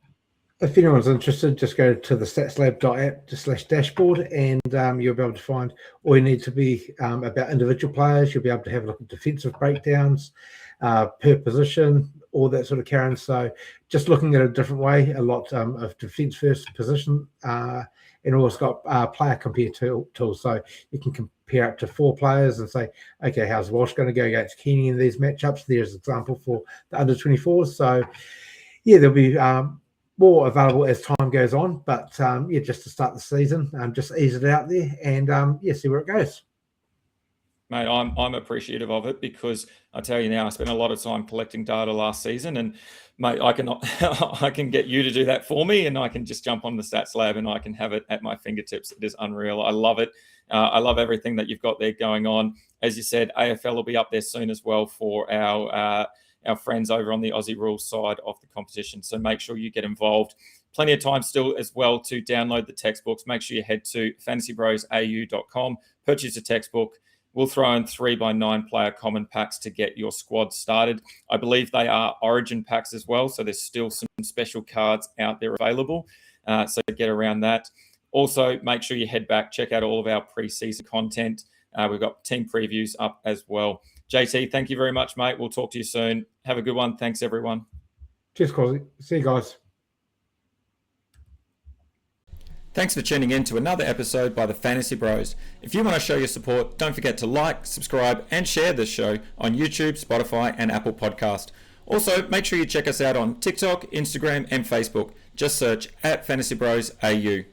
If anyone's interested, just go to the statslab.app/dashboard and you'll be able to find all you need to be about individual players. You'll be able to have a look at defensive breakdowns, per position, all that sort of carrying. So just looking at a different way, a lot of defense first position, and also got player compare tools. So you can compare up to 4 players and say, okay, how's Walsh going to go against Keeney in these matchups? There's an example for the under 24s. So yeah, there'll be more available as time goes on, but yeah, just to start the season, just ease it out there and yeah, see where it goes. Mate, I'm appreciative of it because I tell you now, I spent a lot of time collecting data last season, and mate, I can get you to do that for me, and I can just jump on the Stats Lab and I can have it at my fingertips. It is unreal. I love it. I love everything that you've got there going on. As you said, AFL will be up there soon as well for our friends over on the Aussie Rules side of the competition. So make sure you get involved. Plenty of time still as well to download the textbooks. Make sure you head to fantasybrosau.com, purchase a textbook. We'll throw in 3x9 player common packs to get your squad started. I believe they are Origin packs as well, so there's still some special cards out there available. So get around that. Also, make sure you head back, check out all of our pre-season content. We've got team previews up as well. JT, thank you very much, mate. We'll talk to you soon. Have a good one. Thanks, everyone. Cheers, Cosy. See you guys. Thanks for tuning in to another episode by the Fantasy Bros. If you want to show your support, don't forget to like, subscribe, and share this show on YouTube, Spotify, and Apple Podcast. Also, make sure you check us out on TikTok, Instagram, and Facebook. Just search @FantasyBros AU.